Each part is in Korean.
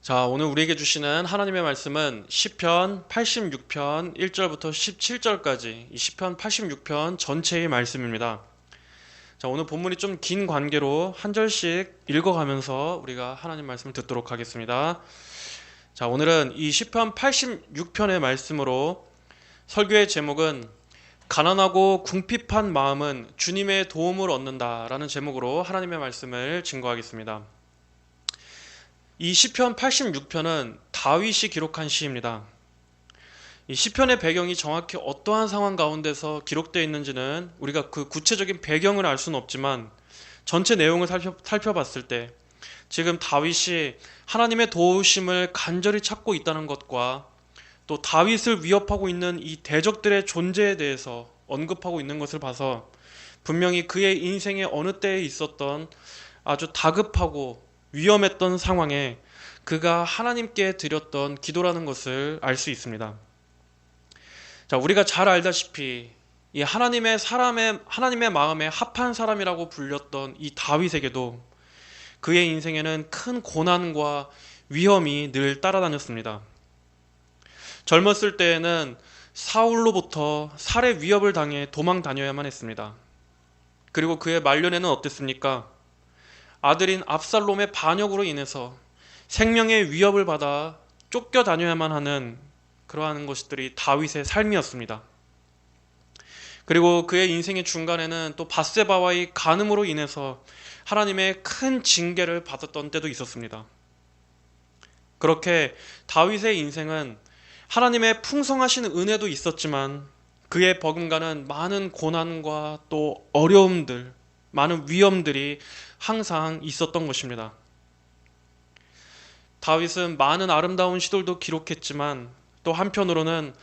자, 오늘 우리에게 주시는 하나님의 말씀은 시편 86편 1절부터 17절까지 이 시편 86편 전체의 말씀입니다. 자, 오늘 본문이 좀 긴 관계로 한 절씩 읽어가면서 우리가 하나님 말씀을 듣도록 하겠습니다. 자, 오늘은 이 시편 86편의 말씀으로 설교의 제목은 가난하고 궁핍한 마음은 주님의 도움을 얻는다라는 제목으로 하나님의 말씀을 증거하겠습니다. 이 시편 86편은 다윗이 기록한 시입니다. 이 시편의 배경이 정확히 어떠한 상황 가운데서 기록되어 있는지는 우리가 그 구체적인 배경을 알 수는 없지만 전체 내용을 살펴봤을 때 지금 다윗이 하나님의 도우심을 간절히 찾고 있다는 것과 또 다윗을 위협하고 있는 이 대적들의 존재에 대해서 언급하고 있는 것을 봐서 분명히 그의 인생의 어느 때에 있었던 아주 다급하고 위험했던 상황에 그가 하나님께 드렸던 기도라는 것을 알 수 있습니다. 자, 우리가 잘 알다시피 이 하나님의 마음에 합한 사람이라고 불렸던 이 다윗에게도 그의 인생에는 큰 고난과 위험이 늘 따라다녔습니다. 젊었을 때에는 사울로부터 살해 위협을 당해 도망 다녀야만 했습니다. 그리고 그의 말년에는 어땠습니까? 아들인 압살롬의 반역으로 인해서 생명의 위협을 받아 쫓겨다녀야만 하는 그러한 것들이 다윗의 삶이었습니다. 그리고 그의 인생의 중간에는 또 밧세바와의 간음으로 인해서 하나님의 큰 징계를 받았던 때도 있었습니다. 그렇게 다윗의 인생은 하나님의 풍성하신 은혜도 있었지만 그의 버금가는 많은 고난과 또 어려움들, 많은 위험들이 항상 있었던 것입니다. 다윗은 많은 아름다운 시들도 기록했지만 또 한편으로는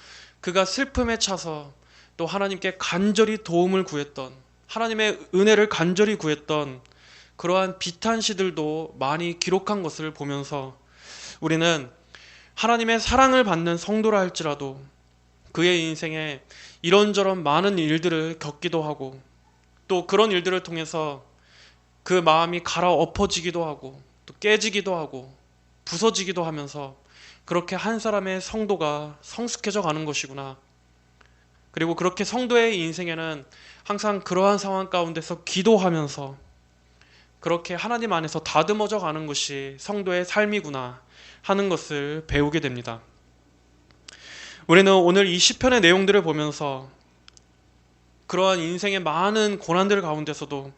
그가 슬픔에 차서 또 하나님께 간절히 도움을 구했던, 하나님의 은혜를 간절히 구했던 그러한 비탄 시들도 많이 기록한 것을 보면서 우리는 하나님의 사랑을 받는 성도라 할지라도 그의 인생에 이런저런 많은 일들을 겪기도 하고 또 그런 일들을 통해서 그 마음이 갈아엎어지기도 하고 또 깨지기도 하고 부서지기도 하면서 그렇게 한 사람의 성도가 성숙해져 가는 것이구나. 그리고 그렇게 성도의 인생에는 항상 그러한 상황 가운데서 기도하면서 그렇게 하나님 안에서 다듬어져 가는 것이 성도의 삶이구나 하는 것을 배우게 됩니다. 우리는 오늘 이 시편의 내용들을 보면서 그러한 인생의 많은 고난들 가운데서도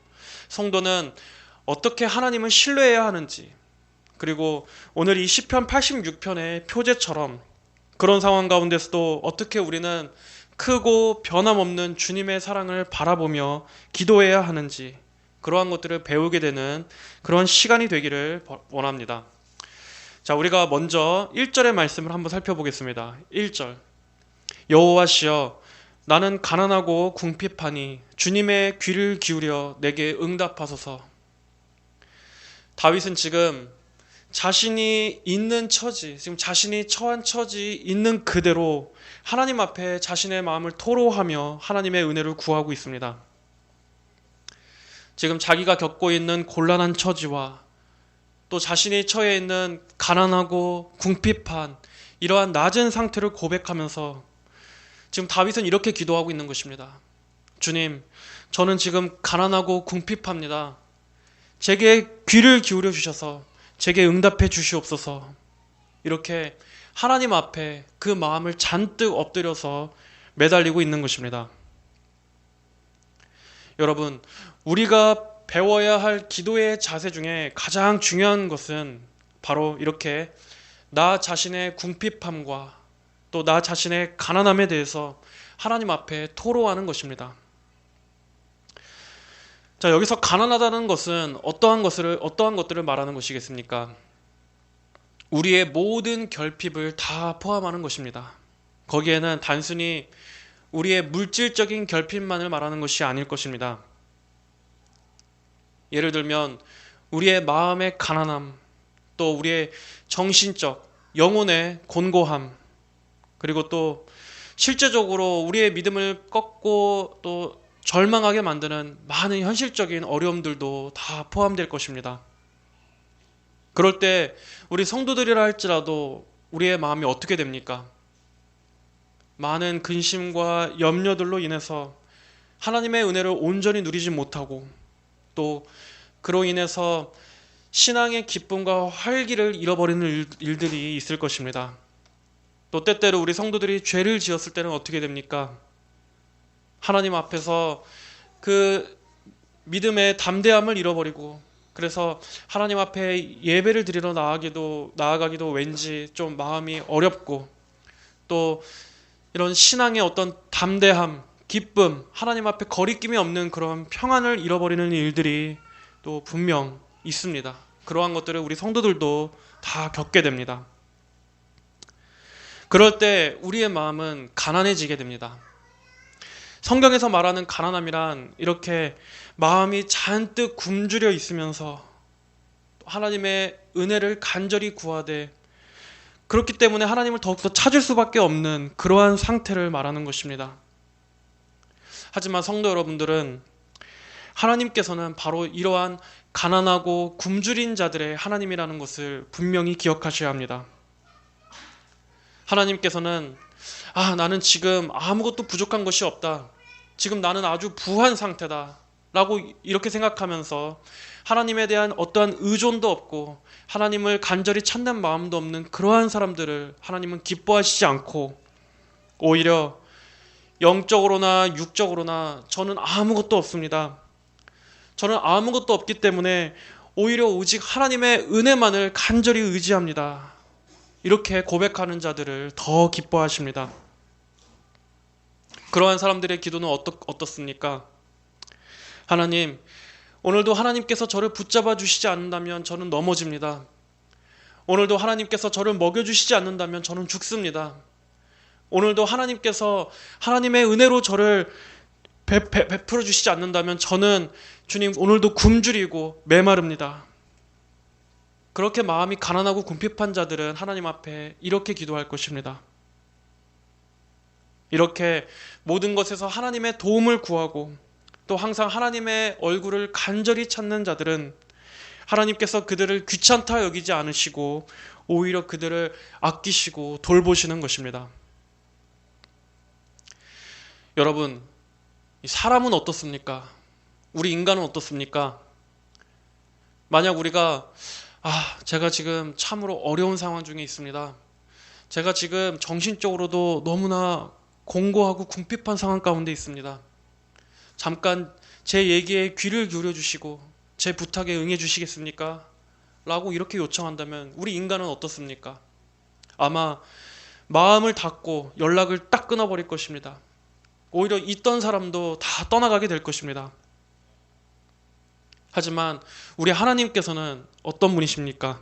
성도는 어떻게 하나님을 신뢰해야 하는지, 그리고 오늘 이 시편 86편의 표제처럼 그런 상황 가운데서도 어떻게 우리는 크고 변함없는 주님의 사랑을 바라보며 기도해야 하는지, 그러한 것들을 배우게 되는 그런 시간이 되기를 원합니다. 자, 우리가 먼저 1절의 말씀을 한번 살펴보겠습니다. 1절. 여호와시여, 나는 가난하고 궁핍하니 주님의 귀를 기울여 내게 응답하소서. 다윗은 지금 자신이 있는 처지, 지금 자신이 처한 처지 있는 그대로 하나님 앞에 자신의 마음을 토로하며 하나님의 은혜를 구하고 있습니다. 지금 자기가 겪고 있는 곤란한 처지와 또 자신이 처해 있는 가난하고 궁핍한 이러한 낮은 상태를 고백하면서 지금 다윗은 이렇게 기도하고 있는 것입니다. 주님, 저는 지금 가난하고 궁핍합니다. 제게 귀를 기울여 주셔서 제게 응답해 주시옵소서. 이렇게 하나님 앞에 그 마음을 잔뜩 엎드려서 매달리고 있는 것입니다. 여러분, 우리가 배워야 할 기도의 자세 중에 가장 중요한 것은 바로 이렇게 나 자신의 궁핍함과 또 나 자신의 가난함에 대해서 하나님 앞에 토로하는 것입니다. 자, 여기서 가난하다는 것은 어떠한 것들을 말하는 것이겠습니까? 우리의 모든 결핍을 다 포함하는 것입니다. 거기에는 단순히 우리의 물질적인 결핍만을 말하는 것이 아닐 것입니다. 예를 들면 우리의 마음의 가난함, 또 우리의 정신적, 영혼의 곤고함, 그리고 또 실제적으로 우리의 믿음을 꺾고 또 절망하게 만드는 많은 현실적인 어려움들도 다 포함될 것입니다. 그럴 때 우리 성도들이라 할지라도 우리의 마음이 어떻게 됩니까? 많은 근심과 염려들로 인해서 하나님의 은혜를 온전히 누리지 못하고 또 그로 인해서 신앙의 기쁨과 활기를 잃어버리는 일들이 있을 것입니다. 또 때때로 우리 성도들이 죄를 지었을 때는 어떻게 됩니까? 하나님 앞에서 그 믿음의 담대함을 잃어버리고 그래서 하나님 앞에 예배를 드리러 나아가기도 왠지 좀 마음이 어렵고 또 이런 신앙의 어떤 담대함, 기쁨, 하나님 앞에 거리낌이 없는 그런 평안을 잃어버리는 일들이 또 분명 있습니다. 그러한 것들을 우리 성도들도 다 겪게 됩니다. 그럴 때 우리의 마음은 가난해지게 됩니다. 성경에서 말하는 가난함이란 이렇게 마음이 잔뜩 굶주려 있으면서 하나님의 은혜를 간절히 구하되 그렇기 때문에 하나님을 더욱더 찾을 수밖에 없는 그러한 상태를 말하는 것입니다. 하지만 성도 여러분들은 하나님께서는 바로 이러한 가난하고 굶주린 자들의 하나님이라는 것을 분명히 기억하셔야 합니다. 하나님께서는 나는 지금 아무것도 부족한 것이 없다. 지금 나는 아주 부한 상태다. 라고 이렇게 생각하면서 하나님에 대한 어떠한 의존도 없고 하나님을 간절히 찾는 마음도 없는 그러한 사람들을 하나님은 기뻐하시지 않고 오히려 영적으로나 육적으로나 저는 아무것도 없습니다. 저는 아무것도 없기 때문에 오히려 오직 하나님의 은혜만을 간절히 의지합니다. 이렇게 고백하는 자들을 더 기뻐하십니다. 그러한 사람들의 기도는 어떻습니까? 하나님, 오늘도 하나님께서 저를 붙잡아 주시지 않는다면 저는 넘어집니다. 오늘도 하나님께서 저를 먹여주시지 않는다면 저는 죽습니다. 오늘도 하나님께서 하나님의 은혜로 저를 베풀어 주시지 않는다면 저는 주님 오늘도 굶주리고 메마릅니다. 그렇게 마음이 가난하고 궁핍한 자들은 하나님 앞에 이렇게 기도할 것입니다. 이렇게 모든 것에서 하나님의 도움을 구하고 또 항상 하나님의 얼굴을 간절히 찾는 자들은 하나님께서 그들을 귀찮다 여기지 않으시고 오히려 그들을 아끼시고 돌보시는 것입니다. 여러분, 사람은 어떻습니까? 우리 인간은 어떻습니까? 만약 우리가 제가 지금 참으로 어려운 상황 중에 있습니다. 제가 지금 정신적으로도 너무나 공고하고 궁핍한 상황 가운데 있습니다. 잠깐 제 얘기에 귀를 기울여 주시고 제 부탁에 응해 주시겠습니까? 라고 이렇게 요청한다면 우리 인간은 어떻습니까? 아마 마음을 닫고 연락을 딱 끊어버릴 것입니다. 오히려 있던 사람도 다 떠나가게 될 것입니다. 하지만 우리 하나님께서는 어떤 분이십니까?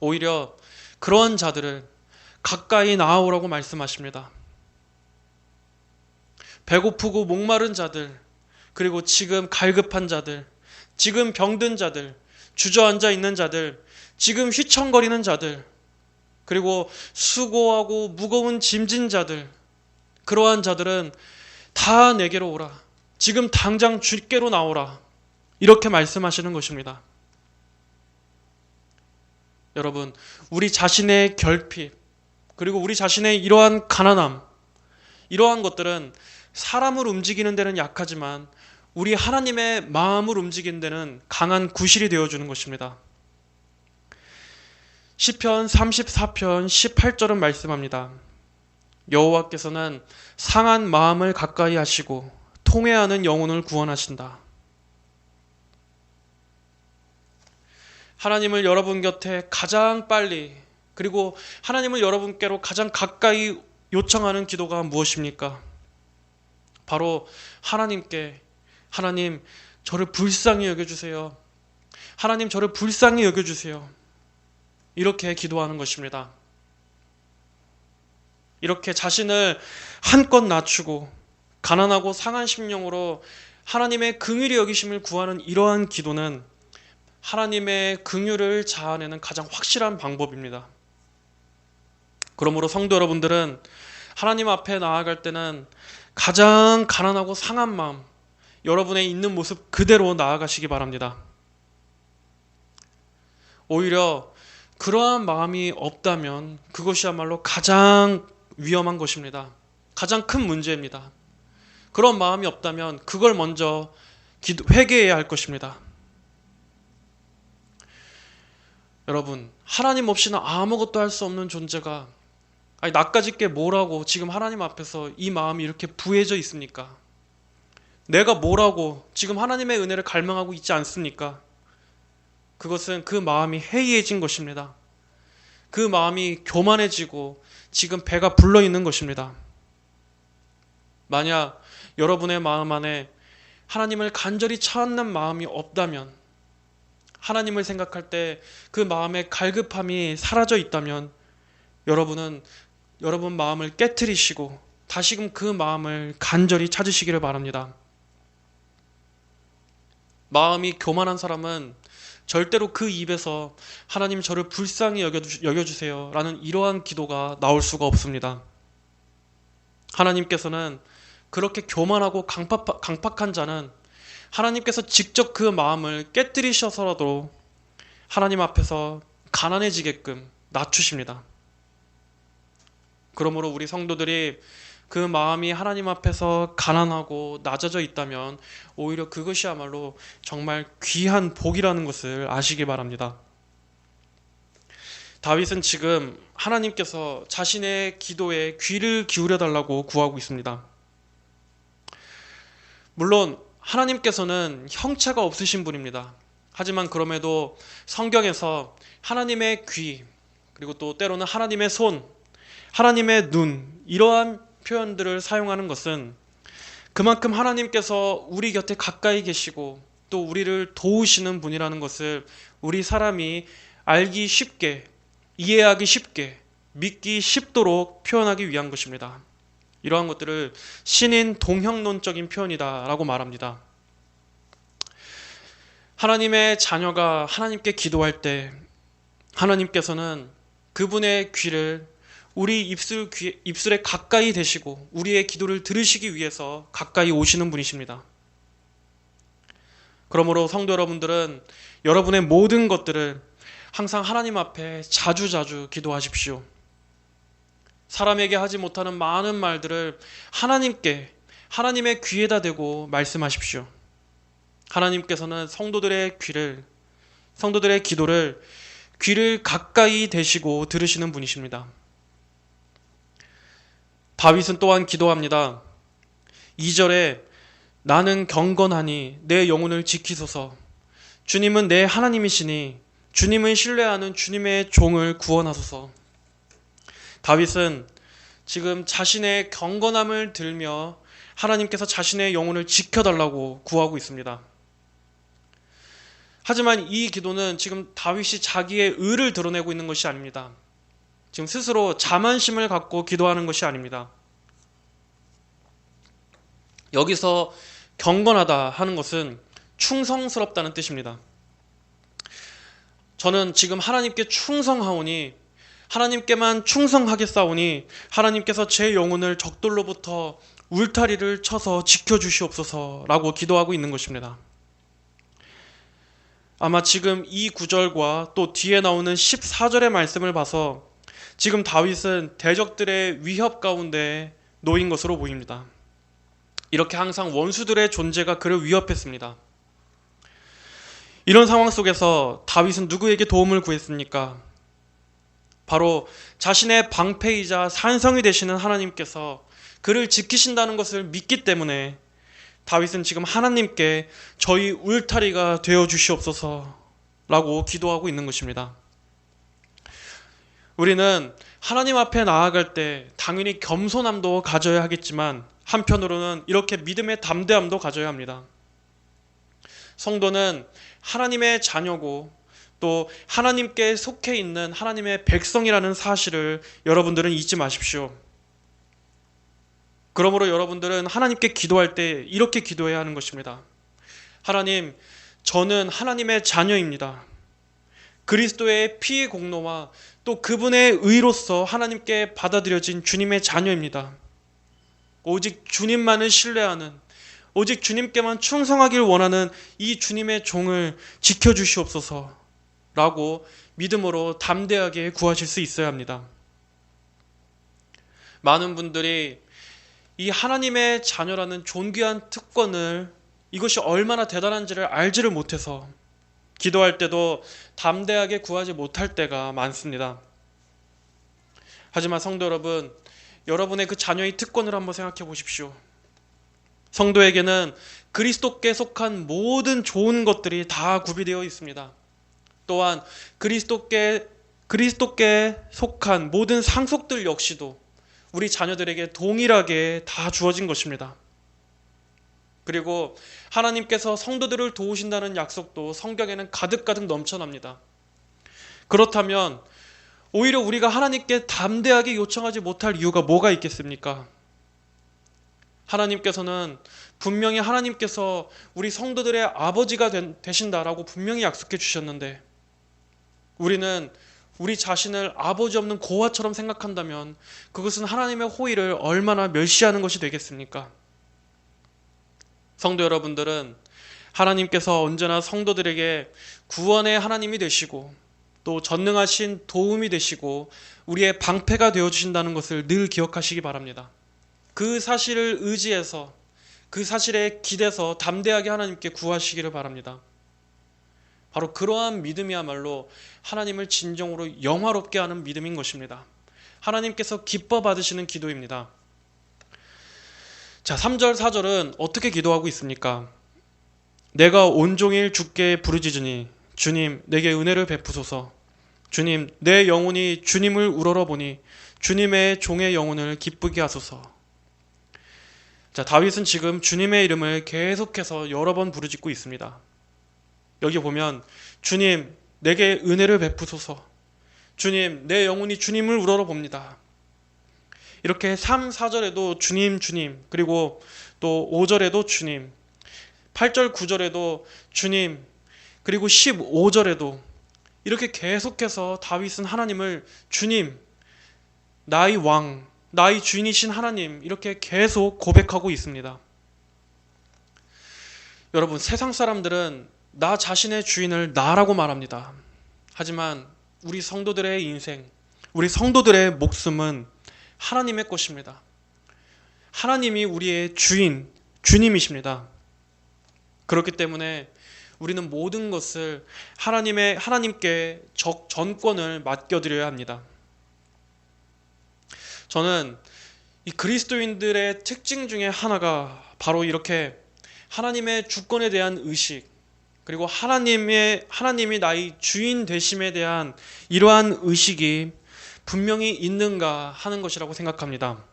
오히려 그러한 자들을 가까이 나아오라고 말씀하십니다. 배고프고 목마른 자들, 그리고 지금 갈급한 자들, 지금 병든 자들, 주저앉아 있는 자들, 지금 휘청거리는 자들, 그리고 수고하고 무거운 짐진 자들, 그러한 자들은 다 내게로 오라. 지금 당장 주께로 나오라. 이렇게 말씀하시는 것입니다. 여러분, 우리 자신의 결핍, 그리고 우리 자신의 이러한 가난함, 이러한 것들은 사람을 움직이는 데는 약하지만 우리 하나님의 마음을 움직이는 데는 강한 구실이 되어주는 것입니다. 시편 34편 18절은 말씀합니다. 여호와께서는 상한 마음을 가까이 하시고 통회하는 영혼을 구원하신다. 하나님을 여러분 곁에 가장 빨리 그리고 하나님을 여러분께로 가장 가까이 요청하는 기도가 무엇입니까? 바로 하나님께 하나님 저를 불쌍히 여겨주세요. 하나님 저를 불쌍히 여겨주세요. 이렇게 기도하는 것입니다. 이렇게 자신을 한껏 낮추고 가난하고 상한 심령으로 하나님의 긍휼히 여기심을 구하는 이러한 기도는 하나님의 긍휼을 자아내는 가장 확실한 방법입니다. 그러므로 성도 여러분들은 하나님 앞에 나아갈 때는 가장 가난하고 상한 마음, 여러분의 있는 모습 그대로 나아가시기 바랍니다. 오히려 그러한 마음이 없다면 그것이야말로 가장 위험한 것입니다. 가장 큰 문제입니다. 그런 마음이 없다면 그걸 먼저 회개해야 할 것입니다. 여러분, 하나님 없이는 아무것도 할 수 없는 존재가, 아니 나까짓 게 뭐라고 지금 하나님 앞에서 이 마음이 이렇게 부해져 있습니까? 내가 뭐라고 지금 하나님의 은혜를 갈망하고 있지 않습니까? 그것은 그 마음이 해이해진 것입니다. 그 마음이 교만해지고 지금 배가 불러 있는 것입니다. 만약 여러분의 마음 안에 하나님을 간절히 찾는 마음이 없다면, 하나님을 생각할 때 그 마음의 갈급함이 사라져 있다면 여러분은 여러분 마음을 깨트리시고 다시금 그 마음을 간절히 찾으시기를 바랍니다. 마음이 교만한 사람은 절대로 그 입에서 하나님 저를 불쌍히 여겨주세요 라는 이러한 기도가 나올 수가 없습니다. 하나님께서는 그렇게 교만하고 강팍한 자는 하나님께서 직접 그 마음을 깨뜨리셔서라도 하나님 앞에서 가난해지게끔 낮추십니다. 그러므로 우리 성도들이 그 마음이 하나님 앞에서 가난하고 낮아져 있다면 오히려 그것이야말로 정말 귀한 복이라는 것을 아시기 바랍니다. 다윗은 지금 하나님께서 자신의 기도에 귀를 기울여 달라고 구하고 있습니다. 물론 하나님께서는 형체가 없으신 분입니다. 하지만 그럼에도 성경에서 하나님의 귀, 그리고 또 때로는 하나님의 손, 하나님의 눈, 이러한 표현들을 사용하는 것은 그만큼 하나님께서 우리 곁에 가까이 계시고 또 우리를 도우시는 분이라는 것을 우리 사람이 알기 쉽게, 이해하기 쉽게, 믿기 쉽도록 표현하기 위한 것입니다. 이러한 것들을 신인 동형론적인 표현이다라고 말합니다. 하나님의 자녀가 하나님께 기도할 때 하나님께서는 그분의 귀를 우리 입술에 가까이 대시고 우리의 기도를 들으시기 위해서 가까이 오시는 분이십니다. 그러므로 성도 여러분들은 여러분의 모든 것들을 항상 하나님 앞에 자주자주 기도하십시오. 사람에게 하지 못하는 많은 말들을 하나님께, 하나님의 귀에다 대고 말씀하십시오. 하나님께서는 성도들의 기도를 귀를 가까이 대시고 들으시는 분이십니다. 다윗은 또한 기도합니다. 2절에 나는 경건하니 내 영혼을 지키소서. 주님은 내 하나님이시니 주님을 신뢰하는 주님의 종을 구원하소서. 다윗은 지금 자신의 경건함을 들며 하나님께서 자신의 영혼을 지켜달라고 구하고 있습니다. 하지만 이 기도는 지금 다윗이 자기의 의를 드러내고 있는 것이 아닙니다. 지금 스스로 자만심을 갖고 기도하는 것이 아닙니다. 여기서 경건하다 하는 것은 충성스럽다는 뜻입니다. 저는 지금 하나님께 충성하오니, 하나님께만 충성하겠사오니 하나님께서 제 영혼을 적들로부터 울타리를 쳐서 지켜주시옵소서라고 기도하고 있는 것입니다. 아마 지금 이 구절과 또 뒤에 나오는 14절의 말씀을 봐서 지금 다윗은 대적들의 위협 가운데 놓인 것으로 보입니다. 이렇게 항상 원수들의 존재가 그를 위협했습니다. 이런 상황 속에서 다윗은 누구에게 도움을 구했습니까? 바로 자신의 방패이자 산성이 되시는 하나님께서 그를 지키신다는 것을 믿기 때문에 다윗은 지금 하나님께 저희 울타리가 되어 주시옵소서라고 기도하고 있는 것입니다. 우리는 하나님 앞에 나아갈 때 당연히 겸손함도 가져야 하겠지만 한편으로는 이렇게 믿음의 담대함도 가져야 합니다. 성도는 하나님의 자녀고 또 하나님께 속해 있는 하나님의 백성이라는 사실을 여러분들은 잊지 마십시오. 그러므로 여러분들은 하나님께 기도할 때 이렇게 기도해야 하는 것입니다. 하나님, 저는 하나님의 자녀입니다. 그리스도의 피의 공로와 또 그분의 의로서 하나님께 받아들여진 주님의 자녀입니다. 오직 주님만을 신뢰하는, 오직 주님께만 충성하길 원하는 이 주님의 종을 지켜주시옵소서 라고 믿음으로 담대하게 구하실 수 있어야 합니다. 많은 분들이 이 하나님의 자녀라는 존귀한 특권을, 이것이 얼마나 대단한지를 알지를 못해서 기도할 때도 담대하게 구하지 못할 때가 많습니다. 하지만 성도 여러분, 여러분의 그 자녀의 특권을 한번 생각해 보십시오. 성도에게는 그리스도께 속한 모든 좋은 것들이 다 구비되어 있습니다. 또한 그리스도께 속한 모든 상속들 역시도 우리 자녀들에게 동일하게 다 주어진 것입니다. 그리고 하나님께서 성도들을 도우신다는 약속도 성경에는 가득가득 넘쳐납니다. 그렇다면 오히려 우리가 하나님께 담대하게 요청하지 못할 이유가 뭐가 있겠습니까? 하나님께서는 분명히 하나님께서 우리 성도들의 아버지가 되신다라고 분명히 약속해 주셨는데, 우리는 우리 자신을 아버지 없는 고아처럼 생각한다면 그것은 하나님의 호의를 얼마나 멸시하는 것이 되겠습니까? 성도 여러분들은 하나님께서 언제나 성도들에게 구원의 하나님이 되시고 또 전능하신 도움이 되시고 우리의 방패가 되어주신다는 것을 늘 기억하시기 바랍니다. 그 사실을 의지해서, 그 사실에 기대서 담대하게 하나님께 구하시기를 바랍니다. 바로 그러한 믿음이야말로 하나님을 진정으로 영화롭게 하는 믿음인 것입니다. 하나님께서 기뻐 받으시는 기도입니다. 자, 3절 4절은 어떻게 기도하고 있습니까? 내가 온종일 주께 부르짖으니 주님 내게 은혜를 베푸소서. 주님 내 영혼이 주님을 우러러보니 주님의 종의 영혼을 기쁘게 하소서. 자, 다윗은 지금 주님의 이름을 계속해서 여러 번 부르짖고 있습니다. 여기 보면 주님 내게 은혜를 베푸소서, 주님 내 영혼이 주님을 우러러봅니다. 이렇게 3, 4절에도 주님 주님, 그리고 또 5절에도 주님, 8절 9절에도 주님, 그리고 15절에도 이렇게 계속해서 다윗은 하나님을 주님, 나의 왕, 나의 주인이신 하나님, 이렇게 계속 고백하고 있습니다. 여러분, 세상 사람들은 나 자신의 주인을 나라고 말합니다. 하지만 우리 성도들의 인생, 우리 성도들의 목숨은 하나님의 것입니다. 하나님이 우리의 주님이십니다. 그렇기 때문에 우리는 모든 것을 하나님께 전권을 맡겨드려야 합니다. 저는 이 그리스도인들의 특징 중에 하나가 바로 이렇게 하나님의 주권에 대한 의식, 그리고 하나님이 나의 주인 되심에 대한 이러한 의식이 분명히 있는가 하는 것이라고 생각합니다.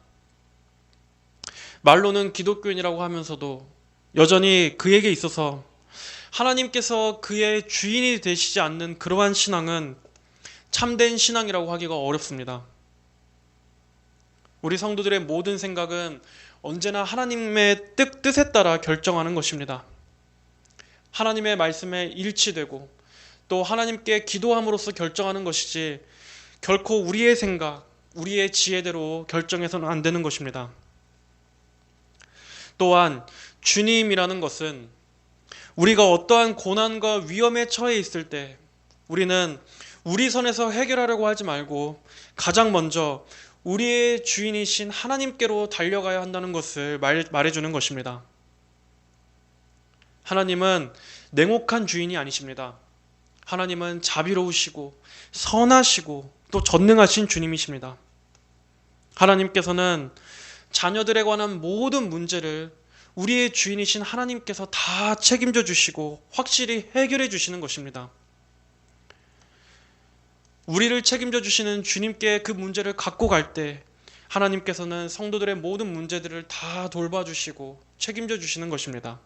말로는 기독교인이라고 하면서도 여전히 그에게 있어서 하나님께서 그의 주인이 되시지 않는 그러한 신앙은 참된 신앙이라고 하기가 어렵습니다. 우리 성도들의 모든 생각은 언제나 하나님의 뜻에 따라 결정하는 것입니다. 하나님의 말씀에 일치되고 또 하나님께 기도함으로써 결정하는 것이지 결코 우리의 생각, 우리의 지혜대로 결정해서는 안 되는 것입니다. 또한 주님이라는 것은 우리가 어떠한 고난과 위험에 처해 있을 때 우리는 우리 선에서 해결하려고 하지 말고 가장 먼저 우리의 주인이신 하나님께로 달려가야 한다는 것을 말해주는 것입니다. 하나님은 냉혹한 주인이 아니십니다. 하나님은 자비로우시고 선하시고 또 전능하신 주님이십니다. 하나님께서는 자녀들에 관한 모든 문제를 우리의 주인이신 하나님께서 다 책임져 주시고 확실히 해결해 주시는 것입니다. 우리를 책임져 주시는 주님께 그 문제를 갖고 갈 때 하나님께서는 성도들의 모든 문제들을 다 돌봐주시고 책임져 주시는 것입니다.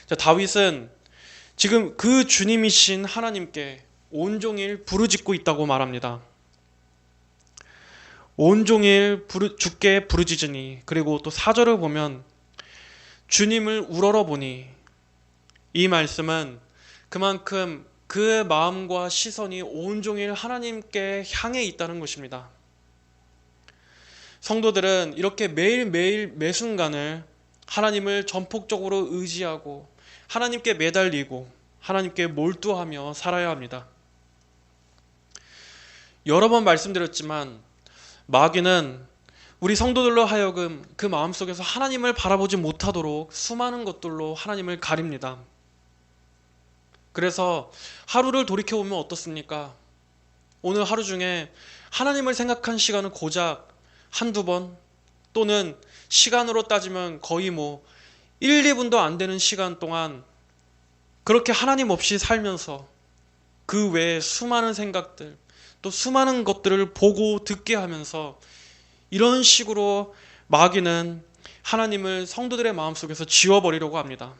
자, 다윗은 지금 그 주님이신 하나님께 온종일 부르짖고 있다고 말합니다. 온종일 주께 부르짖으니, 그리고 또 4절을 보면 주님을 우러러보니, 이 말씀은 그만큼 그의 마음과 시선이 온종일 하나님께 향해 있다는 것입니다. 성도들은 이렇게 매일매일 매순간을 하나님을 전폭적으로 의지하고 하나님께 매달리고 하나님께 몰두하며 살아야 합니다. 여러 번 말씀드렸지만 마귀는 우리 성도들로 하여금 그 마음속에서 하나님을 바라보지 못하도록 수많은 것들로 하나님을 가립니다. 그래서 하루를 돌이켜보면 어떻습니까? 오늘 하루 중에 하나님을 생각한 시간은 고작 한두 번, 또는 시간으로 따지면 거의 1, 2분도 안 되는 시간 동안 그렇게 하나님 없이 살면서 그 외에 수많은 생각들, 또 수많은 것들을 보고 듣게 하면서 이런 식으로 마귀는 하나님을 성도들의 마음속에서 지워버리려고 합니다.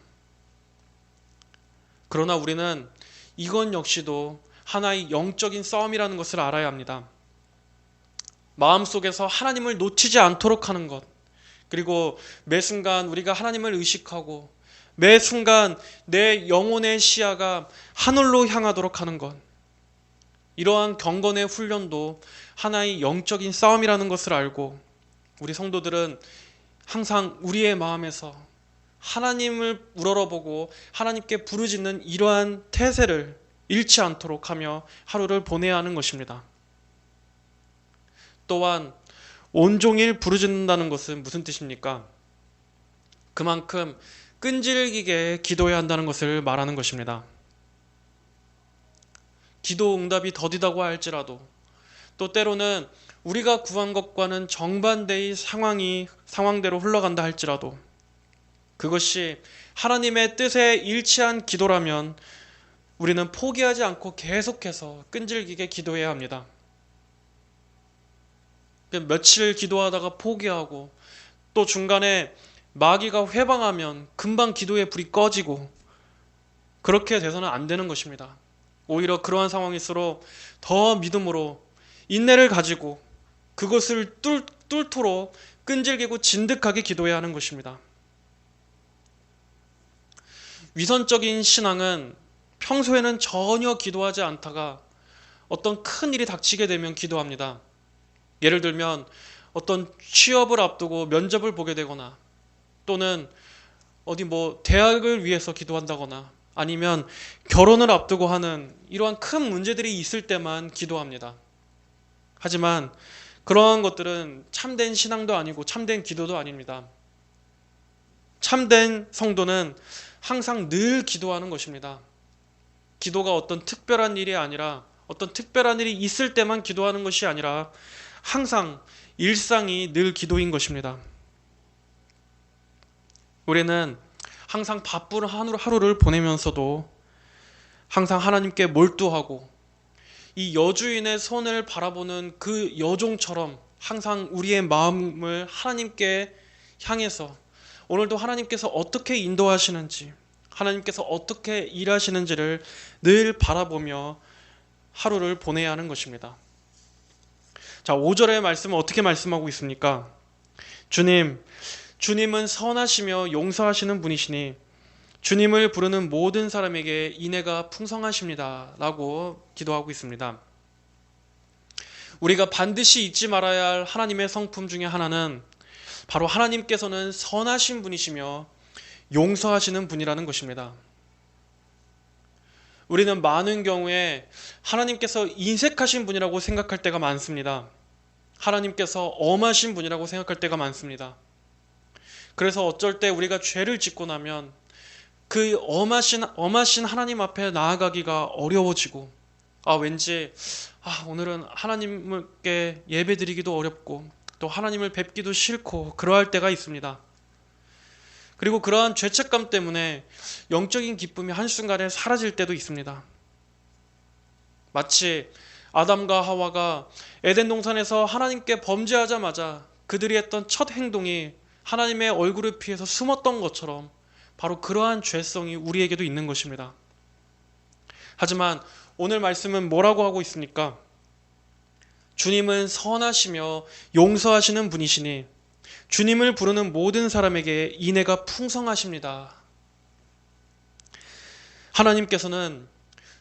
그러나 우리는 이건 역시도 하나의 영적인 싸움이라는 것을 알아야 합니다. 마음속에서 하나님을 놓치지 않도록 하는 것, 그리고 매 순간 우리가 하나님을 의식하고 매 순간 내 영혼의 시야가 하늘로 향하도록 하는 것, 이러한 경건의 훈련도 하나의 영적인 싸움이라는 것을 알고 우리 성도들은 항상 우리의 마음에서 하나님을 우러러보고 하나님께 부르짖는 이러한 태세를 잃지 않도록 하며 하루를 보내야 하는 것입니다. 또한 온종일 부르짖는다는 것은 무슨 뜻입니까? 그만큼 끈질기게 기도해야 한다는 것을 말하는 것입니다. 기도 응답이 더디다고 할지라도, 또 때로는 우리가 구한 것과는 정반대의 상황대로 흘러간다 할지라도, 그것이 하나님의 뜻에 일치한 기도라면 우리는 포기하지 않고 계속해서 끈질기게 기도해야 합니다. 며칠 기도하다가 포기하고 또 중간에 마귀가 회방하면 금방 기도의 불이 꺼지고 그렇게 돼서는 안 되는 것입니다. 오히려 그러한 상황일수록 더 믿음으로 인내를 가지고 그것을 뚫도록 끈질기고 진득하게 기도해야 하는 것입니다. 위선적인 신앙은 평소에는 전혀 기도하지 않다가 어떤 큰 일이 닥치게 되면 기도합니다. 예를 들면 어떤 취업을 앞두고 면접을 보게 되거나, 또는 어디 대학을 위해서 기도한다거나, 아니면 결혼을 앞두고 하는 이러한 큰 문제들이 있을 때만 기도합니다. 하지만 그러한 것들은 참된 신앙도 아니고 참된 기도도 아닙니다. 참된 성도는 항상 늘 기도하는 것입니다. 기도가 어떤 특별한 일이 아니라, 어떤 특별한 일이 있을 때만 기도하는 것이 아니라 항상 일상이 늘 기도인 것입니다. 우리는 항상 바쁜 하루를 보내면서도 항상 하나님께 몰두하고 이 여주인의 손을 바라보는 그 여종처럼 항상 우리의 마음을 하나님께 향해서 오늘도 하나님께서 어떻게 인도하시는지, 하나님께서 어떻게 일하시는지를 늘 바라보며 하루를 보내야 하는 것입니다. 자, 5절의 말씀은 어떻게 말씀하고 있습니까? 주님은 선하시며 용서하시는 분이시니 주님을 부르는 모든 사람에게 인애가 풍성하십니다 라고 기도하고 있습니다. 우리가 반드시 잊지 말아야 할 하나님의 성품 중에 하나는 바로 하나님께서는 선하신 분이시며 용서하시는 분이라는 것입니다. 우리는 많은 경우에 하나님께서 인색하신 분이라고 생각할 때가 많습니다. 하나님께서 엄하신 분이라고 생각할 때가 많습니다. 그래서 어쩔 때 우리가 죄를 짓고 나면 그 엄하신 하나님 앞에 나아가기가 어려워지고, 왠지 오늘은 하나님께 예배드리기도 어렵고 또 하나님을 뵙기도 싫고 그러할 때가 있습니다. 그리고 그러한 죄책감 때문에 영적인 기쁨이 한순간에 사라질 때도 있습니다. 마치 아담과 하와가 에덴 동산에서 하나님께 범죄하자마자 그들이 했던 첫 행동이 하나님의 얼굴을 피해서 숨었던 것처럼 바로 그러한 죄성이 우리에게도 있는 것입니다. 하지만 오늘 말씀은 뭐라고 하고 있습니까? 주님은 선하시며 용서하시는 분이시니 주님을 부르는 모든 사람에게 인애가 풍성하십니다. 하나님께서는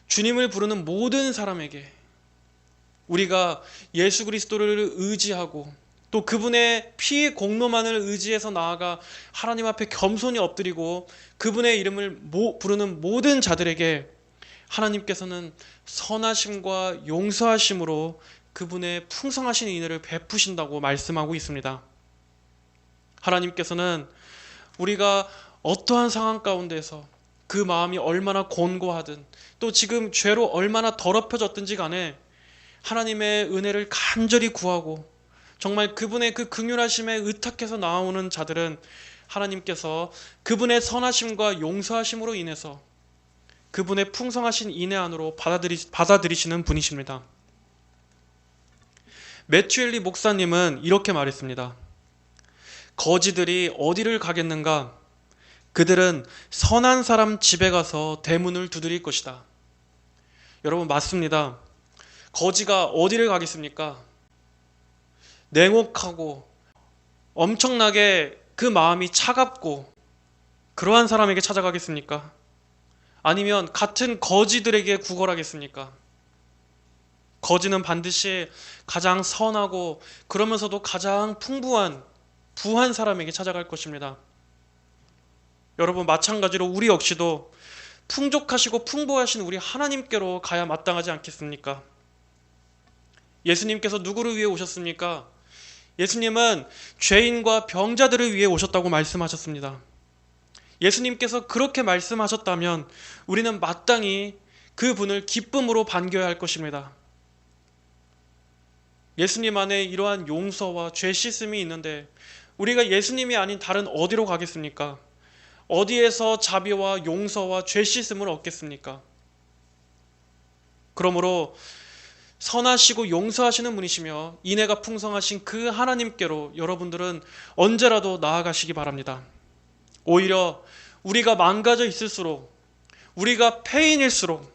주님을 부르는 모든 사람에게, 우리가 예수 그리스도를 의지하고 또 그분의 피의 공로만을 의지해서 나아가 하나님 앞에 겸손히 엎드리고 그분의 이름을 부르는 모든 자들에게 하나님께서는 선하심과 용서하심으로 그분의 풍성하신 은혜를 베푸신다고 말씀하고 있습니다. 하나님께서는 우리가 어떠한 상황 가운데서 그 마음이 얼마나 곤고하든 또 지금 죄로 얼마나 더럽혀졌든지 간에 하나님의 은혜를 간절히 구하고 정말 그분의 그 긍휼하심에 의탁해서 나오는 자들은 하나님께서 그분의 선하심과 용서하심으로 인해서 그분의 풍성하신 인애 안으로 받아들이시는 분이십니다. 매튜 헨리 목사님은 이렇게 말했습니다. 거지들이 어디를 가겠는가? 그들은 선한 사람 집에 가서 대문을 두드릴 것이다. 여러분, 맞습니다. 거지가 어디를 가겠습니까? 냉혹하고 엄청나게 그 마음이 차갑고 그러한 사람에게 찾아가겠습니까? 아니면 같은 거지들에게 구걸하겠습니까? 거지는 반드시 가장 선하고 그러면서도 가장 부한 사람에게 찾아갈 것입니다. 여러분, 마찬가지로 우리 역시도 풍족하시고 풍부하신 우리 하나님께로 가야 마땅하지 않겠습니까? 예수님께서 누구를 위해 오셨습니까? 예수님은 죄인과 병자들을 위해 오셨다고 말씀하셨습니다. 예수님께서 그렇게 말씀하셨다면 우리는 마땅히 그분을 기쁨으로 반겨야 할 것입니다. 예수님 안에 이러한 용서와 죄 씻음이 있는데 우리가 예수님이 아닌 다른 어디로 가겠습니까? 어디에서 자비와 용서와 죄 씻음을 얻겠습니까? 그러므로 선하시고 용서하시는 분이시며 인애가 풍성하신 그 하나님께로 여러분들은 언제라도 나아가시기 바랍니다. 오히려 우리가 망가져 있을수록, 우리가 폐인일수록,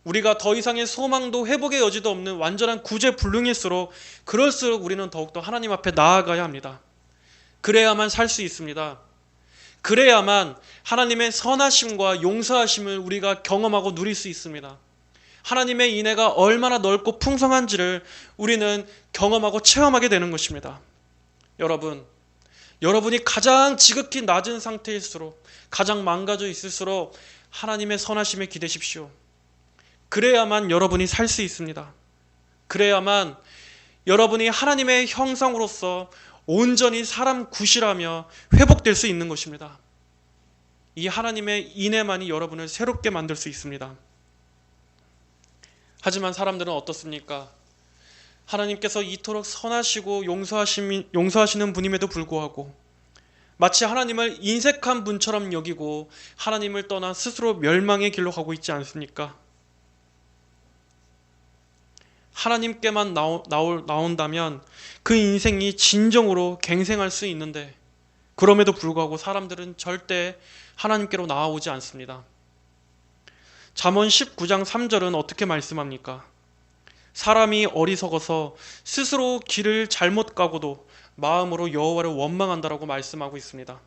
우리가 더 이상의 소망도 회복의 여지도 없는 완전한 구제불능일수록 그럴수록 우리는 더욱더 하나님 앞에 나아가야 합니다. 그래야만 살 수 있습니다. 그래야만 하나님의 선하심과 용서하심을 우리가 경험하고 누릴 수 있습니다. 하나님의 인애가 얼마나 넓고 풍성한지를 우리는 경험하고 체험하게 되는 것입니다. 여러분이 가장 지극히 낮은 상태일수록, 가장 망가져 있을수록 하나님의 선하심에 기대십시오. 그래야만 여러분이 살 수 있습니다. 그래야만 여러분이 하나님의 형상으로서 온전히 사람 굿이라며 회복될 수 있는 것입니다. 이 하나님의 인애만이 여러분을 새롭게 만들 수 있습니다. 하지만 사람들은 어떻습니까? 하나님께서 이토록 선하시고 용서하시는 분임에도 불구하고 마치 하나님을 인색한 분처럼 여기고 하나님을 떠나 스스로 멸망의 길로 가고 있지 않습니까? 하나님께만 나온다면 그 인생이 진정으로 갱생할 수 있는데 그럼에도 불구하고 사람들은 절대 하나님께로 나아오지 않습니다. 잠언 19장 3절은 어떻게 말씀합니까? 사람이 어리석어서 스스로 길을 잘못 가고도 마음으로 여호와를 원망한다라고 말씀하고 있습니다.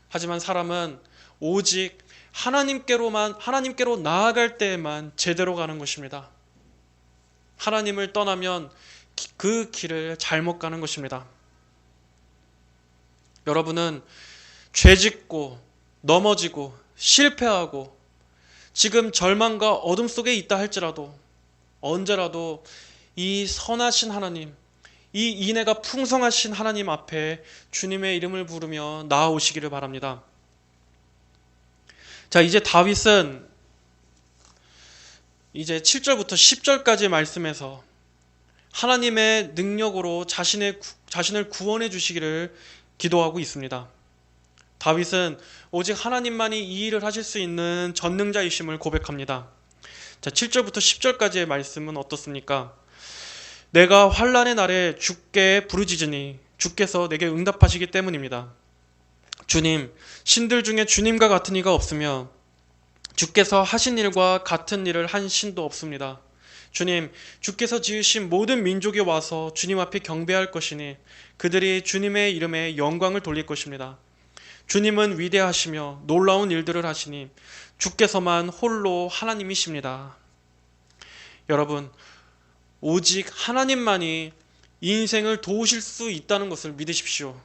하지만 사람은 오직 하나님께로 나아갈 때에만 제대로 가는 것입니다. 하나님을 떠나면 그 길을 잘못 가는 것입니다. 여러분은 죄짓고 넘어지고 실패하고 지금 절망과 어둠 속에 있다 할지라도 언제라도 이 선하신 하나님, 이 인애가 풍성하신 하나님 앞에 주님의 이름을 부르며 나아오시기를 바랍니다. 자, 이제 다윗은 이제 7절부터 10절까지 말씀에서 하나님의 능력으로 자신을 구원해 주시기를 기도하고 있습니다. 다윗은 오직 하나님만이 이 일을 하실 수 있는 전능자이심을 고백합니다. 자, 7절부터 10절까지의 말씀은 어떻습니까? 내가 환난의 날에 주께 부르짖으니 주께서 내게 응답하시기 때문입니다. 주님, 신들 중에 주님과 같은 이가 없으며 주께서 하신 일과 같은 일을 한 신도 없습니다. 주님, 주께서 지으신 모든 민족이 와서 주님 앞에 경배할 것이니 그들이 주님의 이름에 영광을 돌릴 것입니다. 주님은 위대하시며 놀라운 일들을 하시니 주께서만 홀로 하나님이십니다. 여러분, 오직 하나님만이 인생을 도우실 수 있다는 것을 믿으십시오.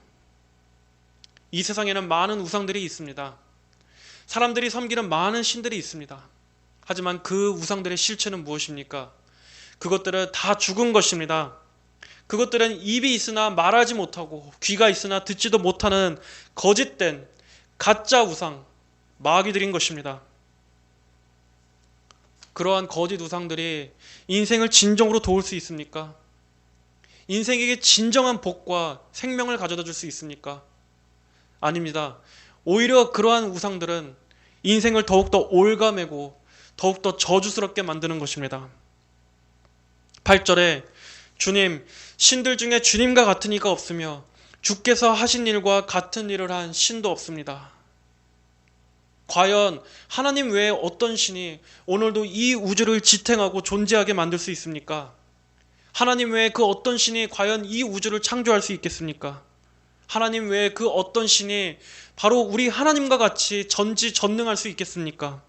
이 세상에는 많은 우상들이 있습니다. 사람들이 섬기는 많은 신들이 있습니다. 하지만 그 우상들의 실체는 무엇입니까? 그것들은 다 죽은 것입니다. 그것들은 입이 있으나 말하지 못하고 귀가 있으나 듣지도 못하는 거짓된 가짜 우상, 마귀들인 것입니다. 그러한 거짓 우상들이 인생을 진정으로 도울 수 있습니까? 인생에게 진정한 복과 생명을 가져다 줄 수 있습니까? 아닙니다. 오히려 그러한 우상들은 인생을 더욱더 올가매고 더욱더 저주스럽게 만드는 것입니다. 8절에 주님, 신들 중에 주님과 같은 이가 없으며 주께서 하신 일과 같은 일을 한 신도 없습니다. 과연 하나님 외에 어떤 신이 오늘도 이 우주를 지탱하고 존재하게 만들 수 있습니까? 하나님 외에 그 어떤 신이 과연 이 우주를 창조할 수 있겠습니까? 하나님 외에 그 어떤 신이 바로 우리 하나님과 같이 전지전능할 수 있겠습니까?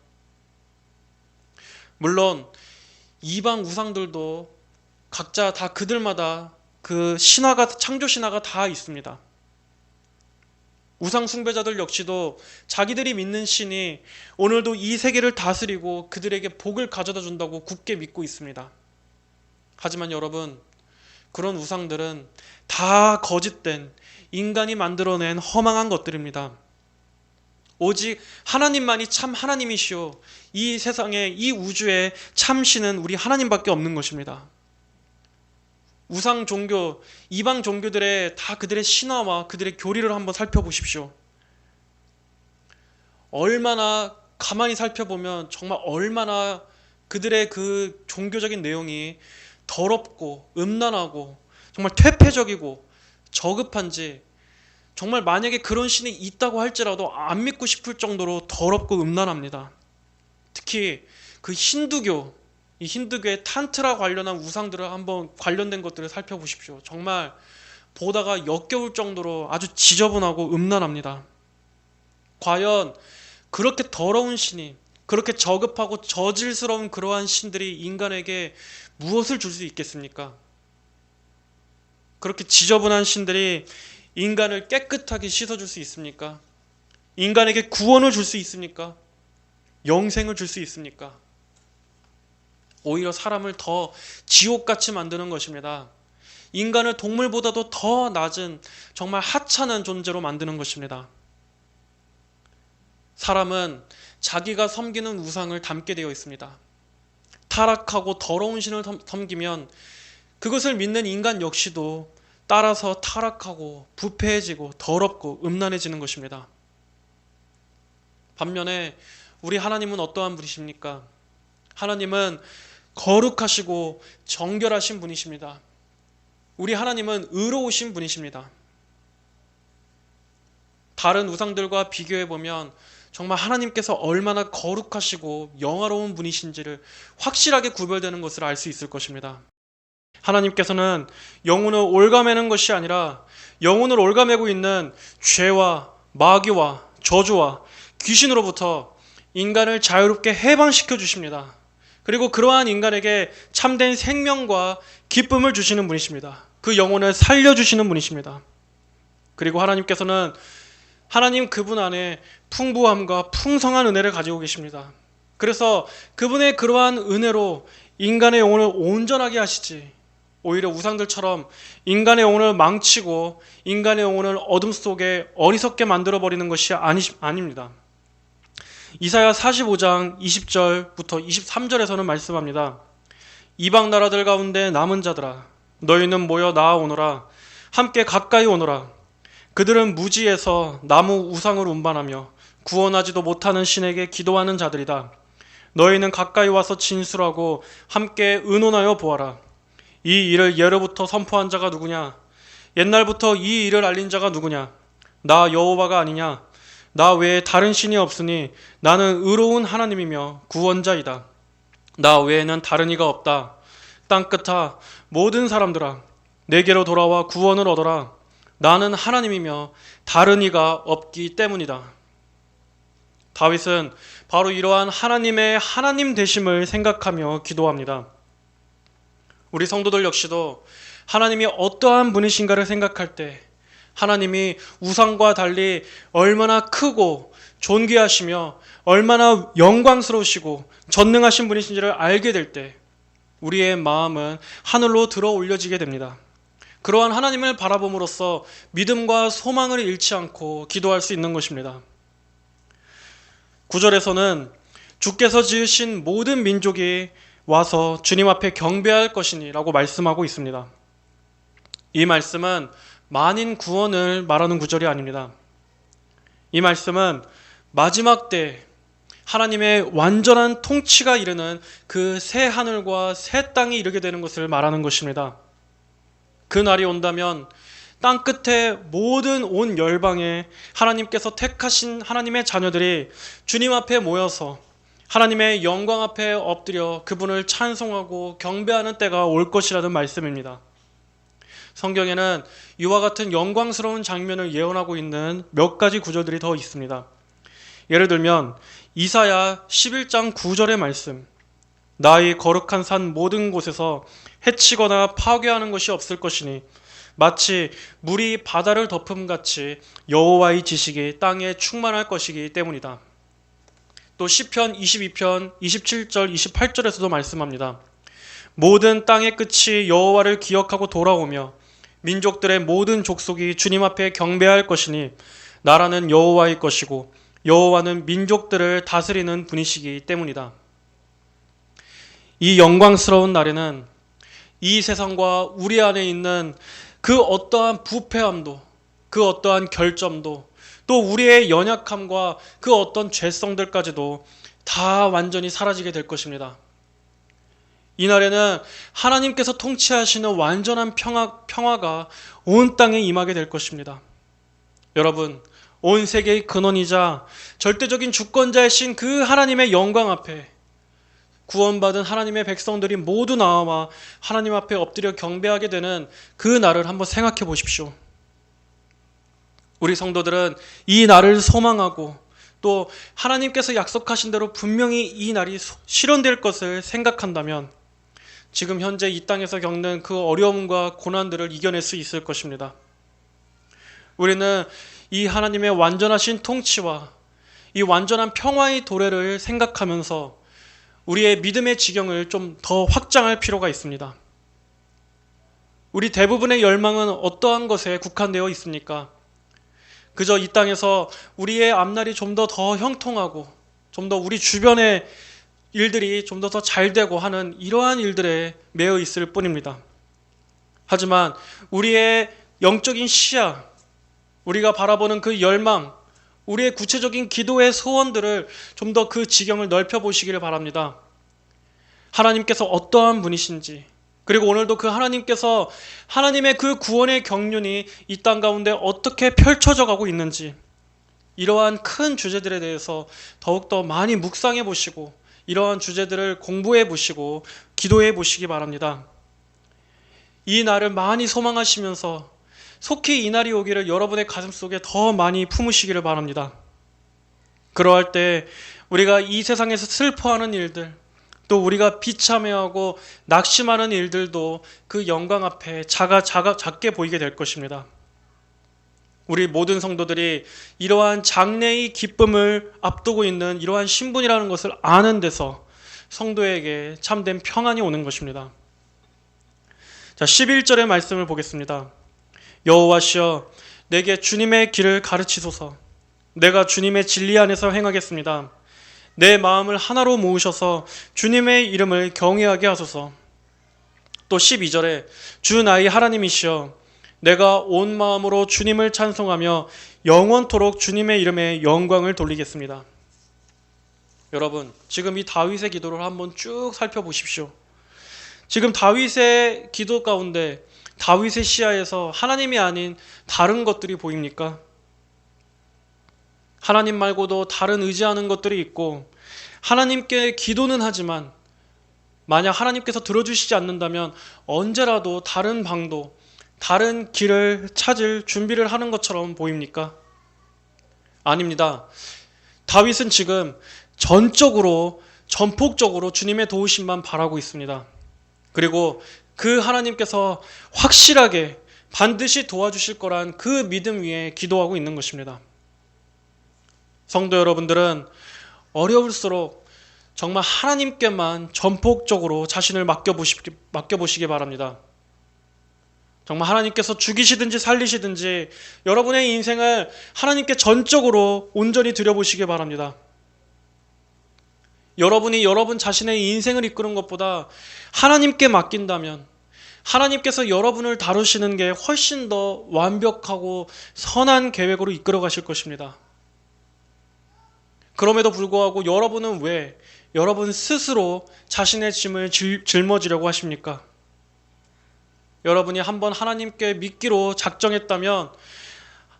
물론 이방 우상들도 각자 다 그들마다 그 신화가, 창조 신화가 다 있습니다. 우상 숭배자들 역시도 자기들이 믿는 신이 오늘도 이 세계를 다스리고 그들에게 복을 가져다 준다고 굳게 믿고 있습니다. 하지만 여러분, 그런 우상들은 다 거짓된 인간이 만들어낸 허망한 것들입니다. 오직 하나님만이 참 하나님이시오. 이 세상에, 이 우주에 참 신은 우리 하나님밖에 없는 것입니다. 우상 종교, 이방 종교들의 다 그들의 신화와 그들의 교리를 한번 살펴보십시오. 얼마나 가만히 살펴보면 정말 얼마나 그들의 그 종교적인 내용이 더럽고 음란하고 정말 퇴폐적이고 저급한지, 정말 만약에 그런 신이 있다고 할지라도 안 믿고 싶을 정도로 더럽고 음란합니다. 특히 그 힌두교, 이 힌두교의 탄트라 관련한 우상들을 한번 관련된 것들을 살펴보십시오. 정말 보다가 역겨울 정도로 아주 지저분하고 음란합니다. 과연 그렇게 더러운 신이, 그렇게 저급하고 저질스러운 그러한 신들이 인간에게 무엇을 줄 수 있겠습니까? 그렇게 지저분한 신들이 인간을 깨끗하게 씻어줄 수 있습니까? 인간에게 구원을 줄 수 있습니까? 영생을 줄 수 있습니까? 오히려 사람을 더 지옥같이 만드는 것입니다. 인간을 동물보다도 더 낮은 정말 하찮은 존재로 만드는 것입니다. 사람은 자기가 섬기는 우상을 닮게 되어 있습니다. 타락하고 더러운 신을 섬기면 그것을 믿는 인간 역시도 따라서 타락하고 부패해지고 더럽고 음란해지는 것입니다. 반면에 우리 하나님은 어떠한 분이십니까? 하나님은 거룩하시고 정결하신 분이십니다. 우리 하나님은 의로우신 분이십니다. 다른 우상들과 비교해보면 정말 하나님께서 얼마나 거룩하시고 영화로운 분이신지를 확실하게 구별되는 것을 알 수 있을 것입니다. 하나님께서는 영혼을 올가매는 것이 아니라 영혼을 올가매고 있는 죄와 마귀와 저주와 귀신으로부터 인간을 자유롭게 해방시켜 주십니다. 그리고 그러한 인간에게 참된 생명과 기쁨을 주시는 분이십니다. 그 영혼을 살려주시는 분이십니다. 그리고 하나님께서는 하나님 그분 안에 풍부함과 풍성한 은혜를 가지고 계십니다. 그래서 그분의 그러한 은혜로 인간의 영혼을 온전하게 하시지, 오히려 우상들처럼 인간의 영혼을 망치고 인간의 영혼을 어둠 속에 어리석게 만들어버리는 것이 아닙니다. 이사야 45장 20절부터 23절에서는 말씀합니다. 이방 나라들 가운데 남은 자들아, 너희는 모여 나아오너라. 함께 가까이 오너라. 그들은 무지에서 나무 우상을 운반하며 구원하지도 못하는 신에게 기도하는 자들이다. 너희는 가까이 와서 진술하고 함께 의논하여 보아라. 이 일을 예로부터 선포한 자가 누구냐? 옛날부터 이 일을 알린 자가 누구냐? 나 여호와가 아니냐? 나 외에 다른 신이 없으니 나는 의로운 하나님이며 구원자이다. 나 외에는 다른 이가 없다. 땅끝아, 모든 사람들아, 내게로 돌아와 구원을 얻어라. 나는 하나님이며 다른 이가 없기 때문이다. 다윗은 바로 이러한 하나님의 하나님 되심을 생각하며 기도합니다. 우리 성도들 역시도 하나님이 어떠한 분이신가를 생각할 때 하나님이 우상과 달리 얼마나 크고 존귀하시며 얼마나 영광스러우시고 전능하신 분이신지를 알게 될 때 우리의 마음은 하늘로 들어 올려지게 됩니다. 그러한 하나님을 바라봄으로써 믿음과 소망을 잃지 않고 기도할 수 있는 것입니다. 9절에서는 주께서 지으신 모든 민족이 와서 주님 앞에 경배할 것이니 라고 말씀하고 있습니다. 이 말씀은 만인 구원을 말하는 구절이 아닙니다. 이 말씀은 마지막 때 하나님의 완전한 통치가 이르는 그 새 하늘과 새 땅이 이르게 되는 것을 말하는 것입니다. 그 날이 온다면 땅 끝에 모든 온 열방에 하나님께서 택하신 하나님의 자녀들이 주님 앞에 모여서 하나님의 영광 앞에 엎드려 그분을 찬송하고 경배하는 때가 올 것이라는 말씀입니다. 성경에는 이와 같은 영광스러운 장면을 예언하고 있는 몇 가지 구절들이 더 있습니다. 예를 들면 이사야 11장 9절의 말씀, 나의 거룩한 산 모든 곳에서 해치거나 파괴하는 것이 없을 것이니 마치 물이 바다를 덮음같이 여호와의 지식이 땅에 충만할 것이기 때문이다. 또 시편 22편 27절 28절에서도 말씀합니다. 모든 땅의 끝이 여호와를 기억하고 돌아오며 민족들의 모든 족속이 주님 앞에 경배할 것이니 나라는 여호와의 것이고 여호와는 민족들을 다스리는 분이시기 때문이다. 이 영광스러운 날에는 이 세상과 우리 안에 있는 그 어떠한 부패함도, 그 어떠한 결점도, 또 우리의 연약함과 그 어떤 죄성들까지도 다 완전히 사라지게 될 것입니다. 이 날에는 하나님께서 통치하시는 완전한 평화가 온 땅에 임하게 될 것입니다. 여러분, 온 세계의 근원이자 절대적인 주권자이신 그 하나님의 영광 앞에 구원받은 하나님의 백성들이 모두 나와 하나님 앞에 엎드려 경배하게 되는 그 날을 한번 생각해 보십시오. 우리 성도들은 이 날을 소망하고 또 하나님께서 약속하신 대로 분명히 이 날이 실현될 것을 생각한다면 지금 현재 이 땅에서 겪는 그 어려움과 고난들을 이겨낼 수 있을 것입니다. 우리는 이 하나님의 완전하신 통치와 이 완전한 평화의 도래를 생각하면서 우리의 믿음의 지경을 좀 더 확장할 필요가 있습니다. 우리 대부분의 열망은 어떠한 것에 국한되어 있습니까? 그저 이 땅에서 우리의 앞날이 좀 더 형통하고 좀 더 우리 주변의 일들이 좀 더 잘 되고 하는 이러한 일들에 매여 있을 뿐입니다. 하지만 우리의 영적인 시야, 우리가 바라보는 그 열망, 우리의 구체적인 기도의 소원들을 좀 더 그 지경을 넓혀 보시기를 바랍니다. 하나님께서 어떠한 분이신지, 그리고 오늘도 그 하나님께서 하나님의 그 구원의 경륜이 이 땅 가운데 어떻게 펼쳐져 가고 있는지, 이러한 큰 주제들에 대해서 더욱더 많이 묵상해 보시고 이러한 주제들을 공부해 보시고 기도해 보시기 바랍니다. 이 날을 많이 소망하시면서 속히 이 날이 오기를 여러분의 가슴속에 더 많이 품으시기를 바랍니다. 그러할 때 우리가 이 세상에서 슬퍼하는 일들, 또 우리가 비참해하고 낙심하는 일들도 그 영광 앞에 작게 보이게 될 것입니다. 우리 모든 성도들이 이러한 장래의 기쁨을 앞두고 있는 이러한 신분이라는 것을 아는 데서 성도에게 참된 평안이 오는 것입니다. 자, 11절의 말씀을 보겠습니다. 여호와시여, 내게 주님의 길을 가르치소서. 내가 주님의 진리 안에서 행하겠습니다. 내 마음을 하나로 모으셔서 주님의 이름을 경외하게 하소서. 또 12절에 주 나의 하나님이시여, 내가 온 마음으로 주님을 찬송하며 영원토록 주님의 이름에 영광을 돌리겠습니다. 여러분, 지금 이 다윗의 기도를 한번 쭉 살펴보십시오. 지금 다윗의 기도 가운데 다윗의 시야에서 하나님이 아닌 다른 것들이 보입니까? 하나님 말고도 다른 의지하는 것들이 있고 하나님께 기도는 하지만 만약 하나님께서 들어주시지 않는다면 언제라도 다른 방도, 다른 길을 찾을 준비를 하는 것처럼 보입니까? 아닙니다. 다윗은 지금 전폭적으로 주님의 도우심만 바라고 있습니다. 그리고 그 하나님께서 확실하게 반드시 도와주실 거란 그 믿음 위에 기도하고 있는 것입니다. 성도 여러분들은 어려울수록 정말 하나님께만 전폭적으로 자신을 맡겨보시기 바랍니다. 정말 하나님께서 죽이시든지 살리시든지 여러분의 인생을 하나님께 전적으로 온전히 드려보시기 바랍니다. 여러분이 여러분 자신의 인생을 이끄는 것보다 하나님께 맡긴다면 하나님께서 여러분을 다루시는 게 훨씬 더 완벽하고 선한 계획으로 이끌어 가실 것입니다. 그럼에도 불구하고 여러분은 왜 여러분 스스로 자신의 짐을 짊어지려고 하십니까? 여러분이 한번 하나님께 믿기로 작정했다면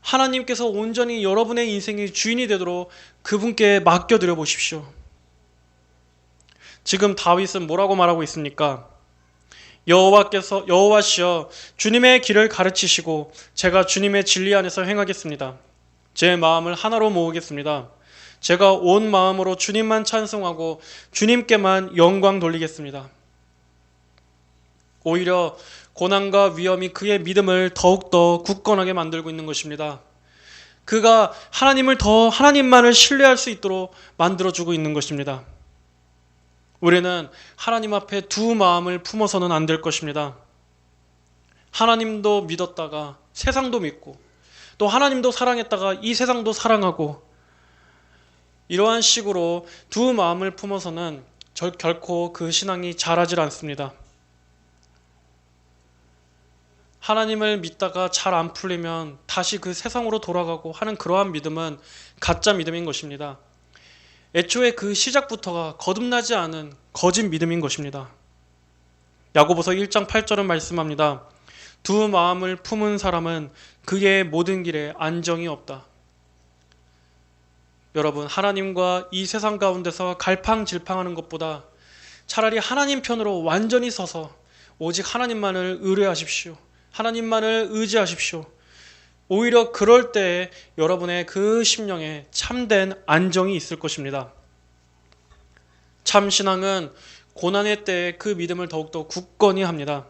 하나님께서 온전히 여러분의 인생의 주인이 되도록 그분께 맡겨드려 보십시오. 지금 다윗은 뭐라고 말하고 있습니까? 여호와시여 주님의 길을 가르치시고 제가 주님의 진리 안에서 행하겠습니다. 제 마음을 하나로 모으겠습니다. 제가 온 마음으로 주님만 찬송하고 주님께만 영광 돌리겠습니다. 오히려 고난과 위험이 그의 믿음을 더욱더 굳건하게 만들고 있는 것입니다. 그가 하나님만을 신뢰할 수 있도록 만들어주고 있는 것입니다. 우리는 하나님 앞에 두 마음을 품어서는 안 될 것입니다. 하나님도 믿었다가 세상도 믿고 또 하나님도 사랑했다가 이 세상도 사랑하고 이러한 식으로 두 마음을 품어서는 결코 그 신앙이 자라질 않습니다. 하나님을 믿다가 잘 안 풀리면 다시 그 세상으로 돌아가고 하는 그러한 믿음은 가짜 믿음인 것입니다. 애초에 그 시작부터가 거듭나지 않은 거짓 믿음인 것입니다. 야고보서 1장 8절은 말씀합니다. 두 마음을 품은 사람은 그의 모든 길에 안정이 없다. 여러분, 하나님과 이 세상 가운데서 갈팡질팡하는 것보다 차라리 하나님 편으로 완전히 서서 오직 하나님만을 의뢰하십시오. 하나님만을 의지하십시오. 오히려 그럴 때에 여러분의 그 심령에 참된 안정이 있을 것입니다. 참 신앙은 고난의 때에 그 믿음을 더욱더 굳건히 합니다.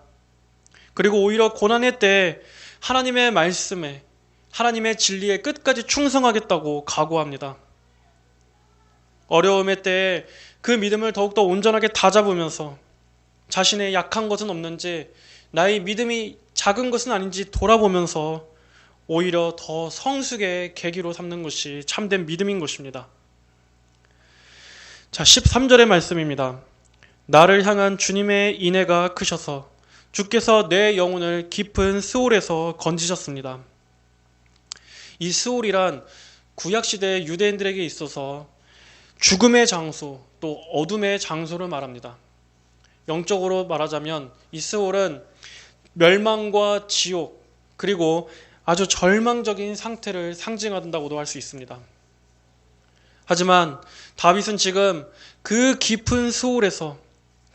그리고 오히려 고난의 때에 하나님의 말씀에 하나님의 진리에 끝까지 충성하겠다고 각오합니다. 어려움의 때에 그 믿음을 더욱더 온전하게 다잡으면서 자신의 약한 것은 없는지 나의 믿음이 작은 것은 아닌지 돌아보면서 오히려 더 성숙의 계기로 삼는 것이 참된 믿음인 것입니다. 자, 13절의 말씀입니다. 나를 향한 주님의 인애가 크셔서 주께서 내 영혼을 깊은 스올에서 건지셨습니다. 이 스올이란 구약시대 유대인들에게 있어서 죽음의 장소 또 어둠의 장소를 말합니다. 영적으로 말하자면 이 스올은 멸망과 지옥 그리고 아주 절망적인 상태를 상징한다고도 할 수 있습니다. 하지만 다윗은 지금 그 깊은 스올에서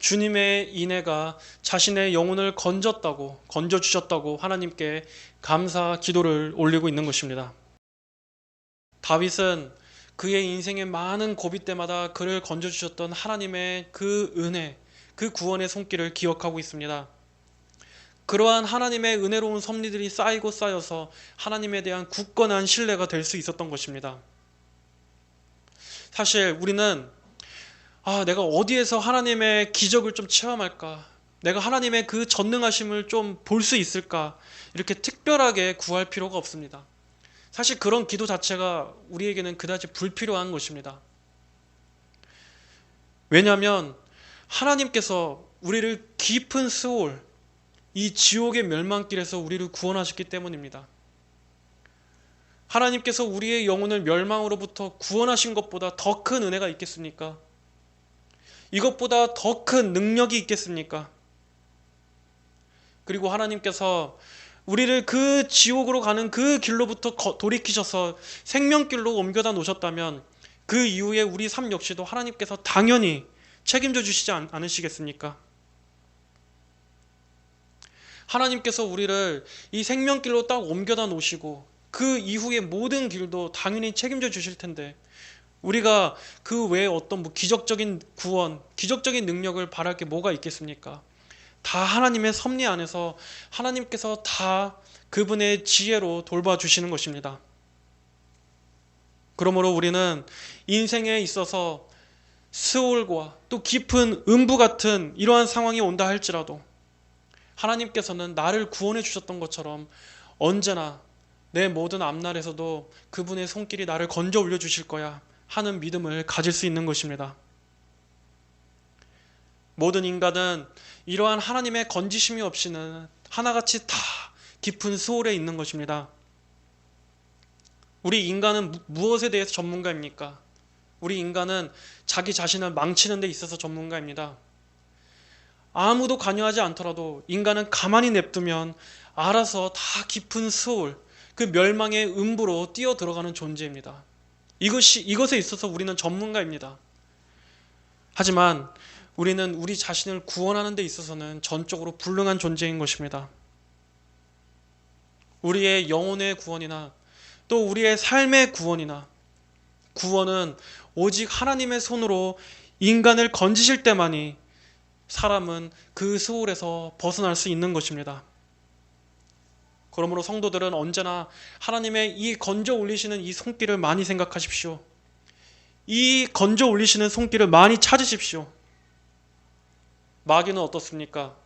주님의 인애가 자신의 영혼을 건져주셨다고 하나님께 감사 기도를 올리고 있는 것입니다. 다윗은 그의 인생의 많은 고비 때마다 그를 건져주셨던 하나님의 그 은혜, 그 구원의 손길을 기억하고 있습니다. 그러한 하나님의 은혜로운 섭리들이 쌓이고 쌓여서 하나님에 대한 굳건한 신뢰가 될 수 있었던 것입니다. 사실 우리는 내가 어디에서 하나님의 기적을 좀 체험할까? 내가 하나님의 그 전능하심을 좀 볼 수 있을까? 이렇게 특별하게 구할 필요가 없습니다. 사실 그런 기도 자체가 우리에게는 그다지 불필요한 것입니다. 왜냐하면 하나님께서 우리를 깊은 스올, 이 지옥의 멸망길에서 우리를 구원하셨기 때문입니다. 하나님께서 우리의 영혼을 멸망으로부터 구원하신 것보다 더 큰 은혜가 있겠습니까? 이것보다 더 큰 능력이 있겠습니까? 그리고 하나님께서 우리를 그 지옥으로 가는 그 길로부터 돌이키셔서 생명길로 옮겨다 놓으셨다면 그 이후에 우리 삶 역시도 하나님께서 당연히 책임져 주시지 않으시겠습니까? 하나님께서 우리를 이 생명길로 딱 옮겨다 놓으시고 그 이후의 모든 길도 당연히 책임져 주실 텐데 우리가 그 외에 어떤 기적적인 구원, 기적적인 능력을 바랄 게 뭐가 있겠습니까? 다 하나님의 섭리 안에서 하나님께서 다 그분의 지혜로 돌봐주시는 것입니다. 그러므로 우리는 인생에 있어서 스올과 또 깊은 음부 같은 이러한 상황이 온다 할지라도 하나님께서는 나를 구원해 주셨던 것처럼 언제나 내 모든 앞날에서도 그분의 손길이 나를 건져 올려 주실 거야 하는 믿음을 가질 수 있는 것입니다. 모든 인간은 이러한 하나님의 건지심이 없이는 하나같이 다 깊은 수월에 있는 것입니다. 우리 인간은 무엇에 대해서 전문가입니까? 우리 인간은 자기 자신을 망치는 데 있어서 전문가입니다. 아무도 관여하지 않더라도 인간은 가만히 냅두면 알아서 다 깊은 수월, 그 멸망의 음부로 뛰어 들어가는 존재입니다. 이것에 있어서 우리는 전문가입니다. 하지만 우리는 우리 자신을 구원하는 데 있어서는 전적으로 불능한 존재인 것입니다. 우리의 영혼의 구원이나 또 우리의 삶의 구원이나 구원은 오직 하나님의 손으로 인간을 건지실 때만이 사람은 그 수월에서 벗어날 수 있는 것입니다. 그러므로 성도들은 언제나 하나님의 이 건져 올리시는 이 손길을 많이 생각하십시오. 이 건져 올리시는 손길을 많이 찾으십시오. 마귀는 어떻습니까?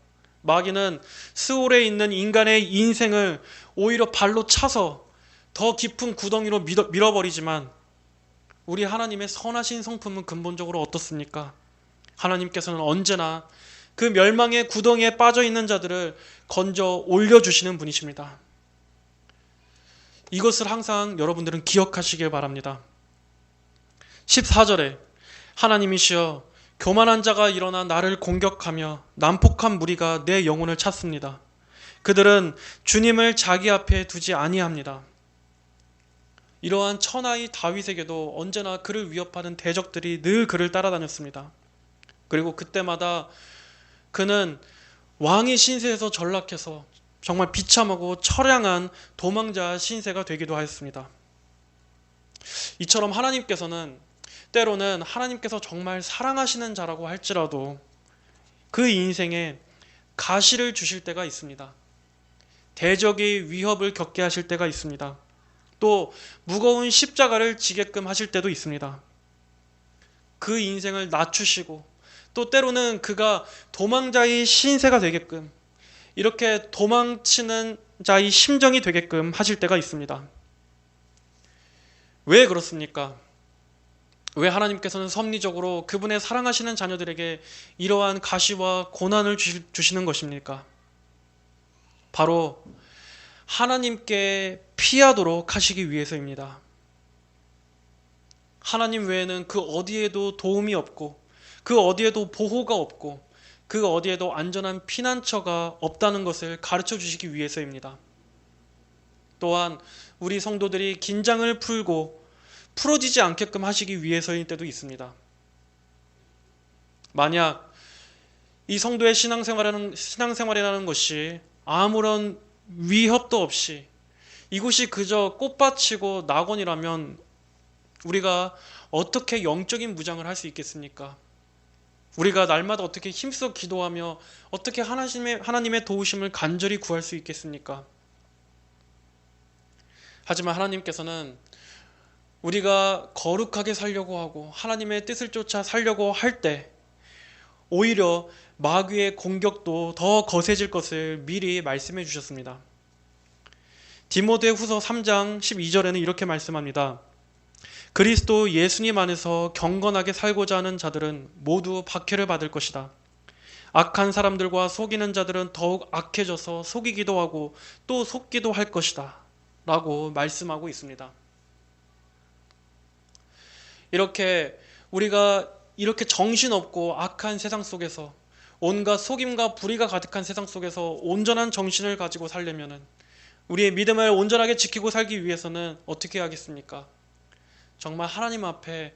마귀는 스올에 있는 인간의 인생을 오히려 발로 차서 더 깊은 구덩이로 밀어버리지만 우리 하나님의 선하신 성품은 근본적으로 어떻습니까? 하나님께서는 언제나 그 멸망의 구덩이에 빠져있는 자들을 건져 올려주시는 분이십니다. 이것을 항상 여러분들은 기억하시길 바랍니다. 14절에 하나님이시여 교만한 자가 일어나 나를 공격하며 난폭한 무리가 내 영혼을 찾습니다. 그들은 주님을 자기 앞에 두지 아니합니다. 이러한 천하의 다윗에게도 언제나 그를 위협하는 대적들이 늘 그를 따라다녔습니다. 그리고 그때마다 그는 왕의 신세에서 전락해서 정말 비참하고 처량한 도망자 신세가 되기도 하였습니다. 이처럼 하나님께서는 때로는 하나님께서 정말 사랑하시는 자라고 할지라도 그 인생에 가시를 주실 때가 있습니다. 대적의 위협을 겪게 하실 때가 있습니다. 또 무거운 십자가를 지게끔 하실 때도 있습니다. 그 인생을 낮추시고 또 때로는 그가 도망자의 신세가 되게끔 이렇게 도망치는 자의 심정이 되게끔 하실 때가 있습니다. 왜 그렇습니까? 왜 하나님께서는 섭리적으로 그분의 사랑하시는 자녀들에게 이러한 가시와 고난을 주시는 것입니까? 바로 하나님께 피하도록 하시기 위해서입니다. 하나님 외에는 그 어디에도 도움이 없고 그 어디에도 보호가 없고 그 어디에도 안전한 피난처가 없다는 것을 가르쳐 주시기 위해서입니다. 또한 우리 성도들이 긴장을 풀어지지 않게끔 하시기 위해서일 때도 있습니다. 만약 이 성도의 신앙생활이라는 것이 아무런 위협도 없이 이곳이 그저 꽃밭이고 낙원이라면 우리가 어떻게 영적인 무장을 할 수 있겠습니까? 우리가 날마다 어떻게 힘써 기도하며 어떻게 하나님의 도우심을 간절히 구할 수 있겠습니까? 하지만 하나님께서는 우리가 거룩하게 살려고 하고 하나님의 뜻을 쫓아 살려고 할 때 오히려 마귀의 공격도 더 거세질 것을 미리 말씀해 주셨습니다. 디모데후서 3장 12절에는 이렇게 말씀합니다. 그리스도 예수님 안에서 경건하게 살고자 하는 자들은 모두 박해를 받을 것이다. 악한 사람들과 속이는 자들은 더욱 악해져서 속이기도 하고 또 속기도 할 것이다 라고 말씀하고 있습니다. 이렇게 우리가 이렇게 정신없고 악한 세상 속에서 온갖 속임과 불의가 가득한 세상 속에서 온전한 정신을 가지고 살려면 우리의 믿음을 온전하게 지키고 살기 위해서는 어떻게 하겠습니까? 정말 하나님 앞에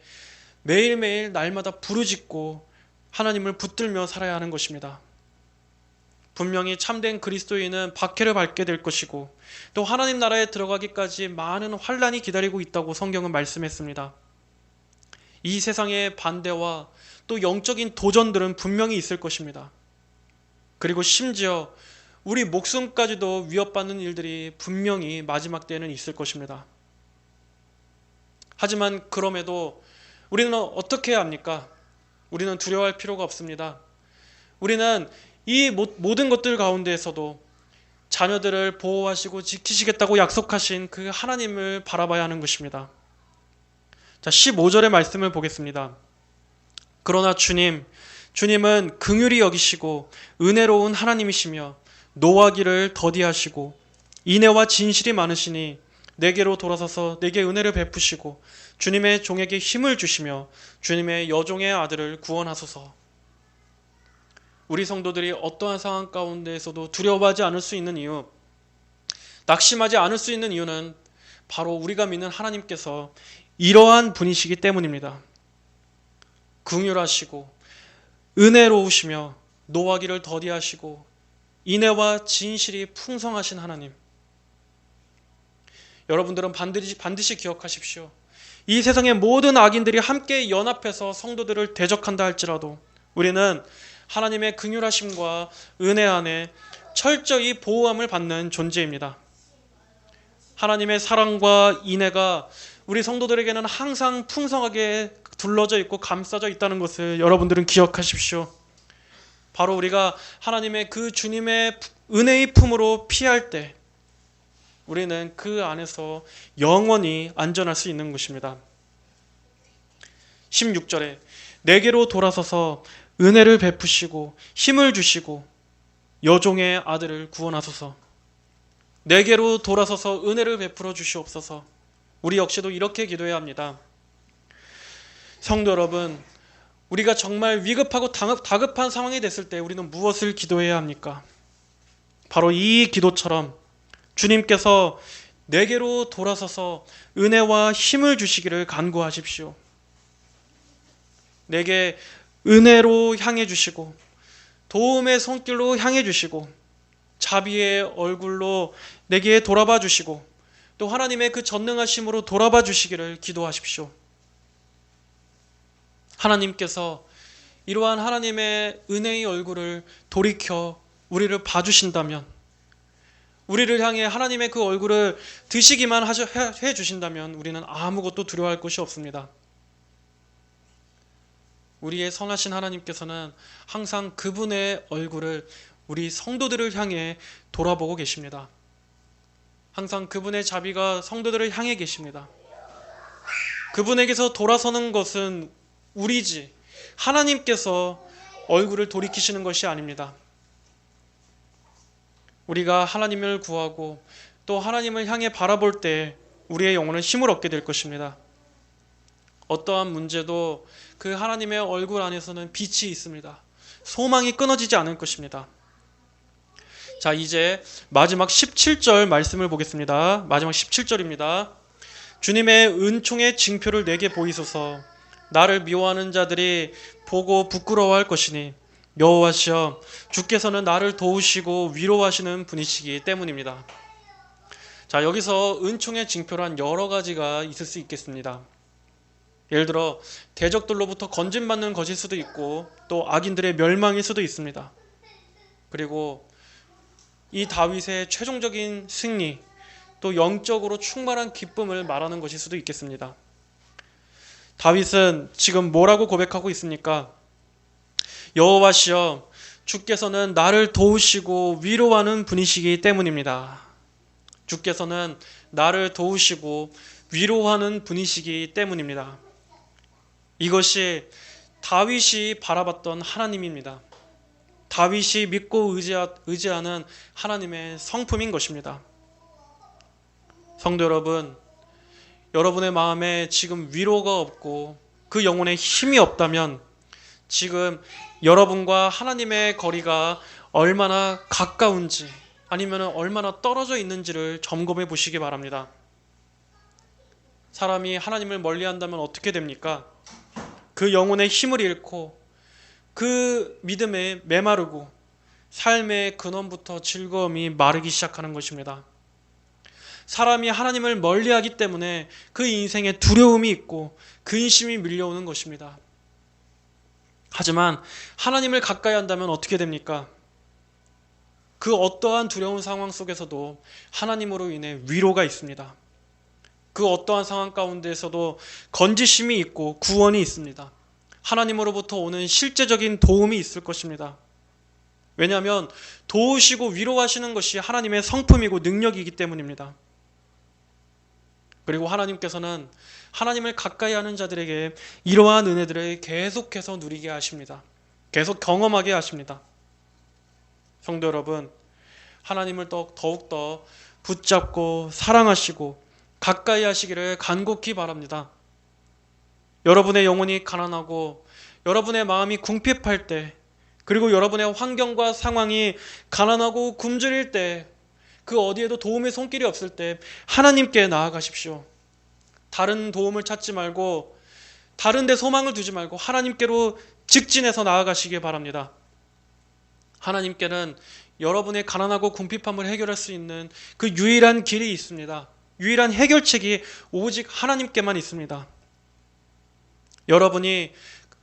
매일매일 날마다 부르짖고 하나님을 붙들며 살아야 하는 것입니다. 분명히 참된 그리스도인은 박해를 받게 될 것이고 또 하나님 나라에 들어가기까지 많은 환난이 기다리고 있다고 성경은 말씀했습니다. 이 세상의 반대와 또 영적인 도전들은 분명히 있을 것입니다. 그리고 심지어 우리 목숨까지도 위협받는 일들이 분명히 마지막 때에는 있을 것입니다. 하지만 그럼에도 우리는 어떻게 해야 합니까? 우리는 두려워할 필요가 없습니다. 우리는 이 모든 것들 가운데에서도 자녀들을 보호하시고 지키시겠다고 약속하신 그 하나님을 바라봐야 하는 것입니다. 자, 15절의 말씀을 보겠습니다. 그러나 주님은 긍휼히 여기시고 은혜로운 하나님이시며 노하기를 더디하시고 인애와 진실이 많으시니 내게로 돌아서서 내게 은혜를 베푸시고 주님의 종에게 힘을 주시며 주님의 여종의 아들을 구원하소서. 우리 성도들이 어떠한 상황 가운데에서도 두려워하지 않을 수 있는 이유, 낙심하지 않을 수 있는 이유는 바로 우리가 믿는 하나님께서 이러한 분이시기 때문입니다. 긍휼하시고 은혜로우시며 노하기를 더디하시고 인애와 진실이 풍성하신 하나님. 여러분들은 반드시 기억하십시오. 이 세상의 모든 악인들이 함께 연합해서 성도들을 대적한다 할지라도 우리는 하나님의 긍휼하심과 은혜 안에 철저히 보호함을 받는 존재입니다. 하나님의 사랑과 인애가 우리 성도들에게는 항상 풍성하게 둘러져 있고 감싸져 있다는 것을 여러분들은 기억하십시오. 바로 우리가 하나님의 그 주님의 은혜의 품으로 피할 때 우리는 그 안에서 영원히 안전할 수 있는 것입니다. 16절에 내게로 돌아서서 은혜를 베푸시고 힘을 주시고 여종의 아들을 구원하소서. 내게로 돌아서서 은혜를 베풀어 주시옵소서. 우리 역시도 이렇게 기도해야 합니다. 성도 여러분, 우리가 정말 위급하고 다급한 상황이 됐을 때 우리는 무엇을 기도해야 합니까? 바로 이 기도처럼 주님께서 내게로 돌아서서 은혜와 힘을 주시기를 간구하십시오. 내게 은혜로 향해 주시고 도움의 손길로 향해 주시고 자비의 얼굴로 내게 돌아봐 주시고 또 하나님의 그 전능하심으로 돌아봐 주시기를 기도하십시오. 하나님께서 이러한 하나님의 은혜의 얼굴을 돌이켜 우리를 봐주신다면, 우리를 향해 하나님의 그 얼굴을 드시기만 해주신다면 우리는 아무것도 두려워할 것이 없습니다. 우리의 선하신 하나님께서는 항상 그분의 얼굴을 우리 성도들을 향해 돌아보고 계십니다. 항상 그분의 자비가 성도들을 향해 계십니다. 그분에게서 돌아서는 것은 우리지 하나님께서 얼굴을 돌이키시는 것이 아닙니다. 우리가 하나님을 구하고 또 하나님을 향해 바라볼 때 우리의 영혼은 힘을 얻게 될 것입니다. 어떠한 문제도 그 하나님의 얼굴 안에서는 빛이 있습니다. 소망이 끊어지지 않을 것입니다. 자, 이제 마지막 17절 말씀을 보겠습니다. 마지막 17절입니다. 주님의 은총의 징표를 내게 보이소서. 나를 미워하는 자들이 보고 부끄러워할 것이니 여호와시여 주께서는 나를 도우시고 위로하시는 분이시기 때문입니다. 자, 여기서 은총의 징표란 여러 가지가 있을 수 있겠습니다. 예를 들어 대적들로부터 건진받는 것일 수도 있고 또 악인들의 멸망일 수도 있습니다. 그리고 이 다윗의 최종적인 승리 또 영적으로 충만한 기쁨을 말하는 것일 수도 있겠습니다. 다윗은 지금 뭐라고 고백하고 있습니까? 여호와시여 주께서는 나를 도우시고 위로하는 분이시기 때문입니다. 주께서는 나를 도우시고 위로하는 분이시기 때문입니다. 이것이 다윗이 바라봤던 하나님입니다. 다윗이 믿고 의지하는 하나님의 성품인 것입니다. 성도 여러분, 여러분의 마음에 지금 위로가 없고 그 영혼에 힘이 없다면 지금 여러분과 하나님의 거리가 얼마나 가까운지 아니면 얼마나 떨어져 있는지를 점검해 보시기 바랍니다. 사람이 하나님을 멀리한다면 어떻게 됩니까? 그 영혼의 힘을 잃고 그 믿음에 메마르고 삶의 근원부터 즐거움이 마르기 시작하는 것입니다. 사람이 하나님을 멀리하기 때문에 그 인생에 두려움이 있고 근심이 밀려오는 것입니다. 하지만 하나님을 가까이 한다면 어떻게 됩니까? 그 어떠한 두려운 상황 속에서도 하나님으로 인해 위로가 있습니다. 그 그 어떠한 상황 가운데에서도 건지심이 있고 구원이 있습니다. 하나님으로부터 오는 실제적인 도움이 있을 것입니다. 왜냐하면 도우시고 위로하시는 것이 하나님의 성품이고 능력이기 때문입니다. 그리고 하나님께서는 하나님을 가까이 하는 자들에게 이러한 은혜들을 계속해서 누리게 하십니다. 계속 경험하게 하십니다. 성도 여러분, 하나님을 더욱더 붙잡고 사랑하시고 가까이 하시기를 간곡히 바랍니다. 여러분의 영혼이 가난하고 여러분의 마음이 궁핍할 때, 그리고 여러분의 환경과 상황이 가난하고 굶주릴 때, 그 어디에도 도움의 손길이 없을 때 하나님께 나아가십시오. 다른 도움을 찾지 말고, 다른 데 소망을 두지 말고 하나님께로 직진해서 나아가시기 바랍니다. 하나님께는 여러분의 가난하고 궁핍함을 해결할 수 있는 그 유일한 길이 있습니다. 유일한 해결책이 오직 하나님께만 있습니다. 여러분이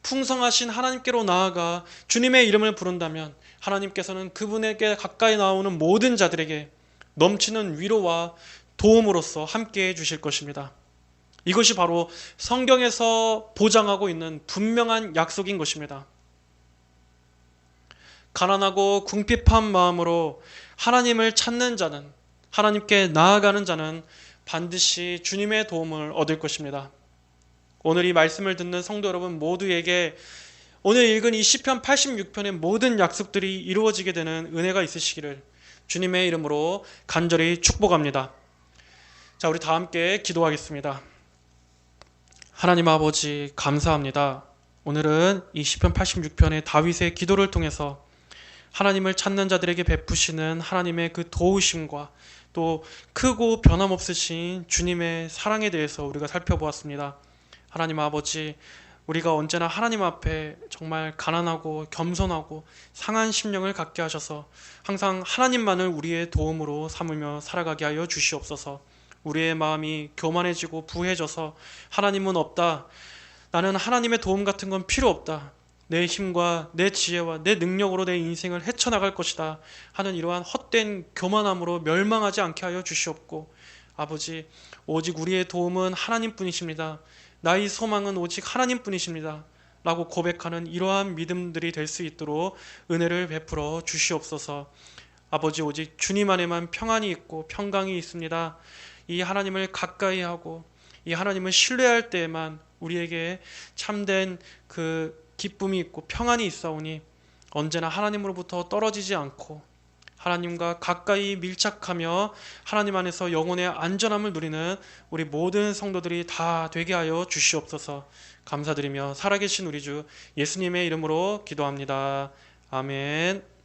풍성하신 하나님께로 나아가 주님의 이름을 부른다면 하나님께서는 그분에게 가까이 나오는 모든 자들에게 넘치는 위로와 도움으로써 함께해 주실 것입니다. 이것이 바로 성경에서 보장하고 있는 분명한 약속인 것입니다. 가난하고 궁핍한 마음으로 하나님을 찾는 자는, 하나님께 나아가는 자는 반드시 주님의 도움을 얻을 것입니다. 오늘 이 말씀을 듣는 성도 여러분 모두에게 오늘 읽은 이 시편 86편의 모든 약속들이 이루어지게 되는 은혜가 있으시기를 주님의 이름으로 간절히 축복합니다. 자, 우리 다 함께 기도하겠습니다. 하나님 아버지, 감사합니다. 오늘은 이 시편 86편의 다윗의 기도를 통해서 하나님을 찾는 자들에게 베푸시는 하나님의 그 도우심과 또 크고 변함없으신 주님의 사랑에 대해서 우리가 살펴보았습니다. 하나님 아버지, 우리가 언제나 하나님 앞에 정말 가난하고 겸손하고 상한 심령을 갖게 하셔서 항상 하나님만을 우리의 도움으로 삼으며 살아가게 하여 주시옵소서. 우리의 마음이 교만해지고 부해져서 하나님은 없다, 나는 하나님의 도움 같은 건 필요 없다, 내 힘과 내 지혜와 내 능력으로 내 인생을 헤쳐나갈 것이다 하는 이러한 헛된 교만함으로 멸망하지 않게 하여 주시옵고, 아버지, 오직 우리의 도움은 하나님뿐이십니다. 나의 소망은 오직 하나님뿐이십니다 라고 고백하는 이러한 믿음들이 될 수 있도록 은혜를 베풀어 주시옵소서. 아버지, 오직 주님 안에만 평안이 있고 평강이 있습니다. 이 하나님을 가까이 하고 이 하나님을 신뢰할 때에만 우리에게 참된 그 기쁨이 있고 평안이 있사오니 언제나 하나님으로부터 떨어지지 않고 하나님과 가까이 밀착하며 하나님 안에서 영혼의 안전함을 누리는 우리 모든 성도들이 다 되게 하여 주시옵소서. 감사드리며 살아계신 우리 주 예수님의 이름으로 기도합니다. 아멘.